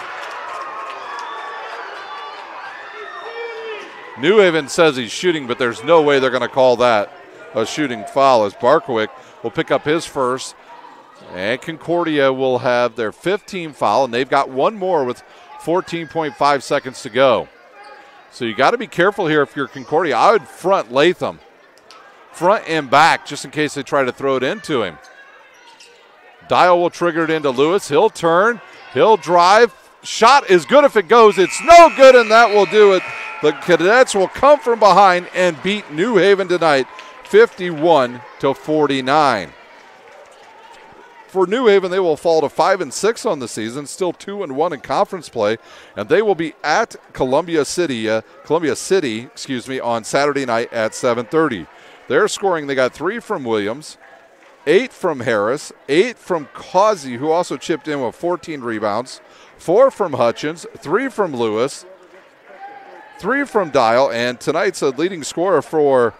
New Haven says he's shooting, but there's no way they're going to call that a shooting foul as Barkowick will pick up his first. And Concordia will have their 15th foul, and they've got one more with 14.5 seconds to go. So you got to be careful here if you're Concordia. I would front Latham, front and back, just in case they try to throw it into him. Dial will trigger it into Lewis. He'll turn, he'll drive. Shot is good if it goes. It's no good, and that will do it. The Cadets will come from behind and beat New Haven tonight, 51-49. For New Haven, they will fall to 5-6 on the season, still 2-1 in conference play, and they will be at Columbia City, on Saturday night at 7:30. They're scoring. They got 3 from Williams, 8 from Harris, 8 from Causey, who also chipped in with 14 rebounds, 4 from Hutchins, 3 from Lewis, 3 from Dial, and tonight's leading scorer for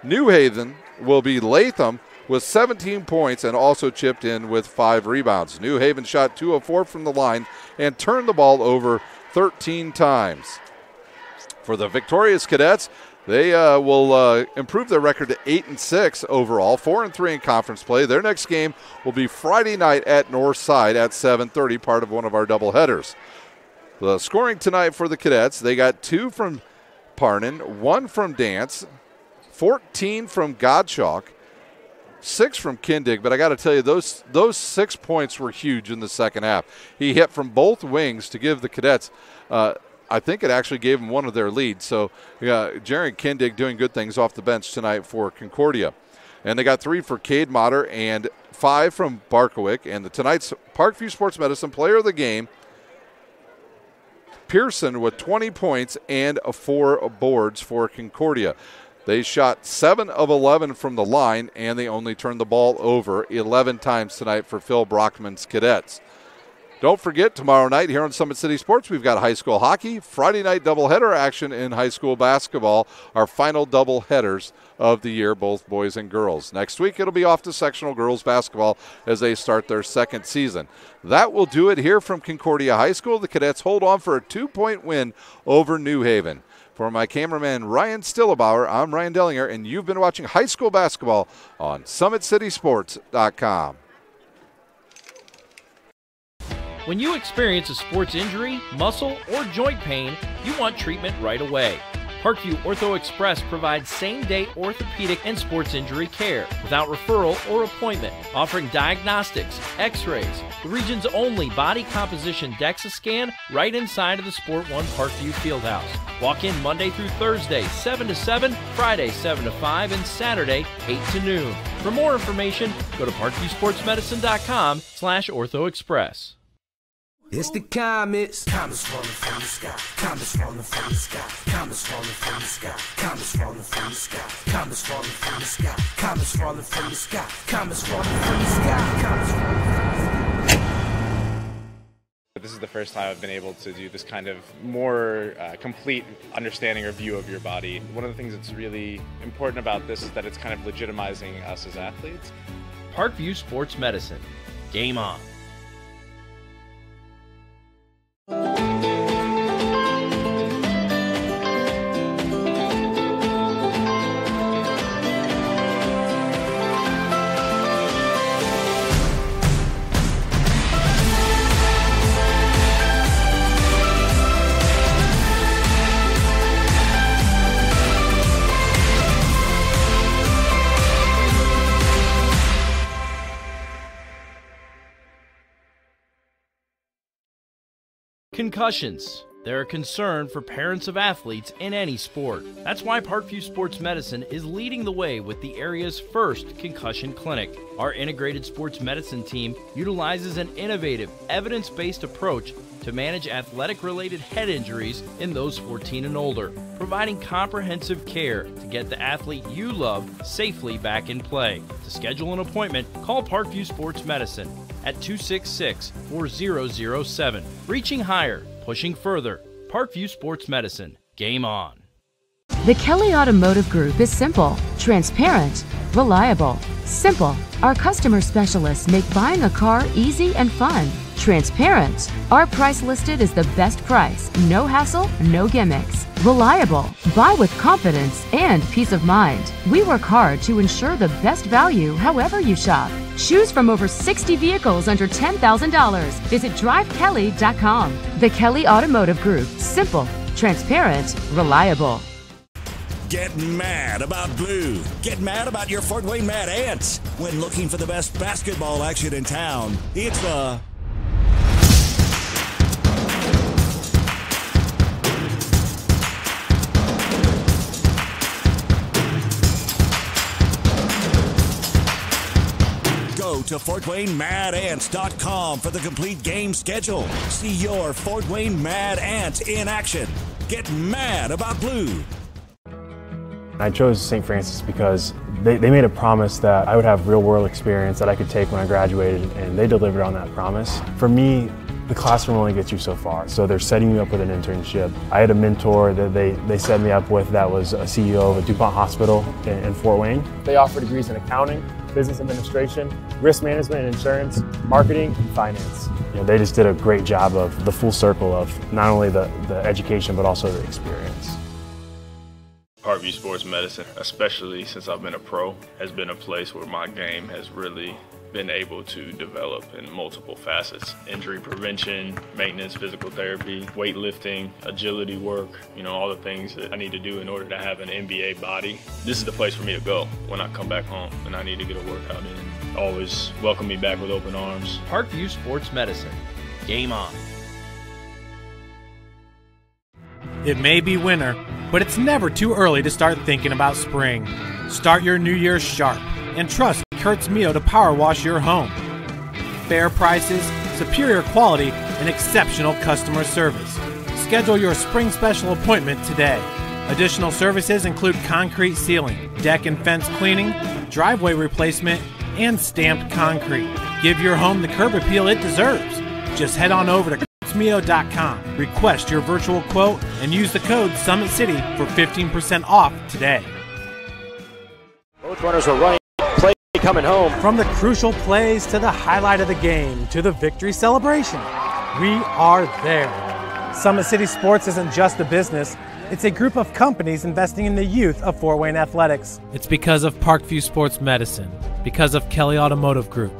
New Haven will be Latham with 17 points and also chipped in with 5 rebounds. New Haven shot 2 of 4 from the line and turned the ball over 13 times. For the victorious Cadets, they will improve their record to 8-6 overall, 4-3 in conference play. Their next game will be Friday night at Northside at 7:30, part of one of our doubleheaders. The scoring tonight for the Cadets, they got 2 from Parnan, 1 from Dance, 14 from Gottschalk, 6 from Kindig, but I got to tell you, those 6 points were huge in the second half. He hit from both wings to give the Cadets, I think it actually gave them one of their leads. So Jared Kindig doing good things off the bench tonight for Concordia. And they got 3 for Cade Motter and 5 from Barkowick. And tonight's Parkview Sports Medicine player of the game, Pearson, with 20 points and 4 boards for Concordia. They shot 7 of 11 from the line, and they only turned the ball over 11 times tonight for Phil Brockman's Cadets. Don't forget, tomorrow night here on Summit City Sports, we've got high school hockey, Friday night doubleheader action in high school basketball, our final doubleheaders of the year, both boys and girls. Next week, it'll be off to sectional girls basketball as they start their second season. That will do it here from Concordia High School. The Cadets hold on for a 2-point win over New Haven. For my cameraman Ryan Stillebauer, I'm Ryan Dellinger, and you've been watching high school basketball on SummitCitySports.com. When you experience a sports injury, muscle, or joint pain, you want treatment right away. Parkview Ortho Express provides same-day orthopedic and sports injury care without referral or appointment, offering diagnostics, x-rays, the region's only body composition DEXA scan right inside of the Sport One Parkview Fieldhouse. Walk in Monday through Thursday, 7 to 7, Friday, 7 to 5, and Saturday, 8 to noon. For more information, go to parkviewsportsmedicine.com/orthoexpress. It's the comets. Comets falling from the sky. Comets falling from the sky. Comets falling from the sky. Comets falling from the sky. Comets falling from the sky. Comets falling from the sky. Comets falling from the sky. Comets falling from the sky. This is the first time I've been able to do this kind of more complete understanding or view of your body. One of the things that's really important about this is that it's kind of legitimizing us as athletes. Parkview Sports Medicine. Game on. Concussions. They're a concern for parents of athletes in any sport. That's why Parkview Sports Medicine is leading the way with the area's first concussion clinic. Our integrated sports medicine team utilizes an innovative, evidence-based approach to manage athletic-related head injuries in those 14 and older, providing comprehensive care to get the athlete you love safely back in play. To schedule an appointment, call Parkview Sports Medicine at 266-4007. Reaching higher, pushing further. Parkview Sports Medicine. Game on. The Kelly Automotive Group is simple, transparent, reliable. Simple. Our customer specialists make buying a car easy and fun. Transparent. Our price listed is the best price. No hassle, no gimmicks. Reliable. Buy with confidence and peace of mind. We work hard to ensure the best value however you shop. Choose from over 60 vehicles under $10,000. Visit drivekelly.com. The Kelly Automotive Group. Simple, transparent, reliable. Get mad about blue. Get mad about your Fort Wayne Mad Ants. When looking for the best basketball action in town, it's the Go to FortWayneMadAnts.com for the complete game schedule. See your Fort Wayne Mad Ants in action. Get mad about blue. I chose St. Francis because they made a promise that I would have real-world experience that I could take when I graduated, and they delivered on that promise. For me, the classroom only gets you so far, so they're setting me up with an internship. I had a mentor that they set me up with that was a CEO of a DuPont hospital in Fort Wayne. They offer degrees in accounting, business administration, risk management and insurance, marketing, and finance. You know, they just did a great job of the full circle of not only the education but also the experience. Parkview Sports Medicine, especially since I've been a pro, has been a place where my game has really been able to develop in multiple facets. Injury prevention, maintenance, physical therapy, weightlifting, agility work, you know, all the things that I need to do in order to have an NBA body. This is the place for me to go when I come back home and I need to get a workout in. Always welcome me back with open arms. Parkview Sports Medicine. Game on. It may be winter, but it's never too early to start thinking about spring. Start your new year sharp and trust Kurt's Mio to power wash your home. Fair prices, superior quality, and exceptional customer service. Schedule your spring special appointment today. Additional services include concrete sealing, deck and fence cleaning, driveway replacement, and stamped concrete. Give your home the curb appeal it deserves. Just head on over to KurtzMio.com, request your virtual quote, and use the code SummitCity for 15% off today. Both runners are running. Play coming home. From the crucial plays to the highlight of the game to the victory celebration, we are there. Summit City Sports isn't just a business, it's a group of companies investing in the youth of Fort Wayne athletics. It's because of Parkview Sports Medicine, because of Kelly Automotive Group,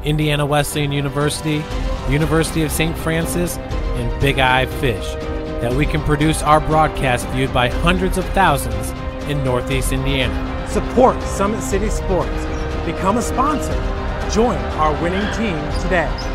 Indiana Wesleyan University, University of St. Francis, and Big Eye Fish, that we can produce our broadcast viewed by hundreds of thousands in Northeast Indiana. Support Summit City Sports. Become a sponsor. Join our winning team today.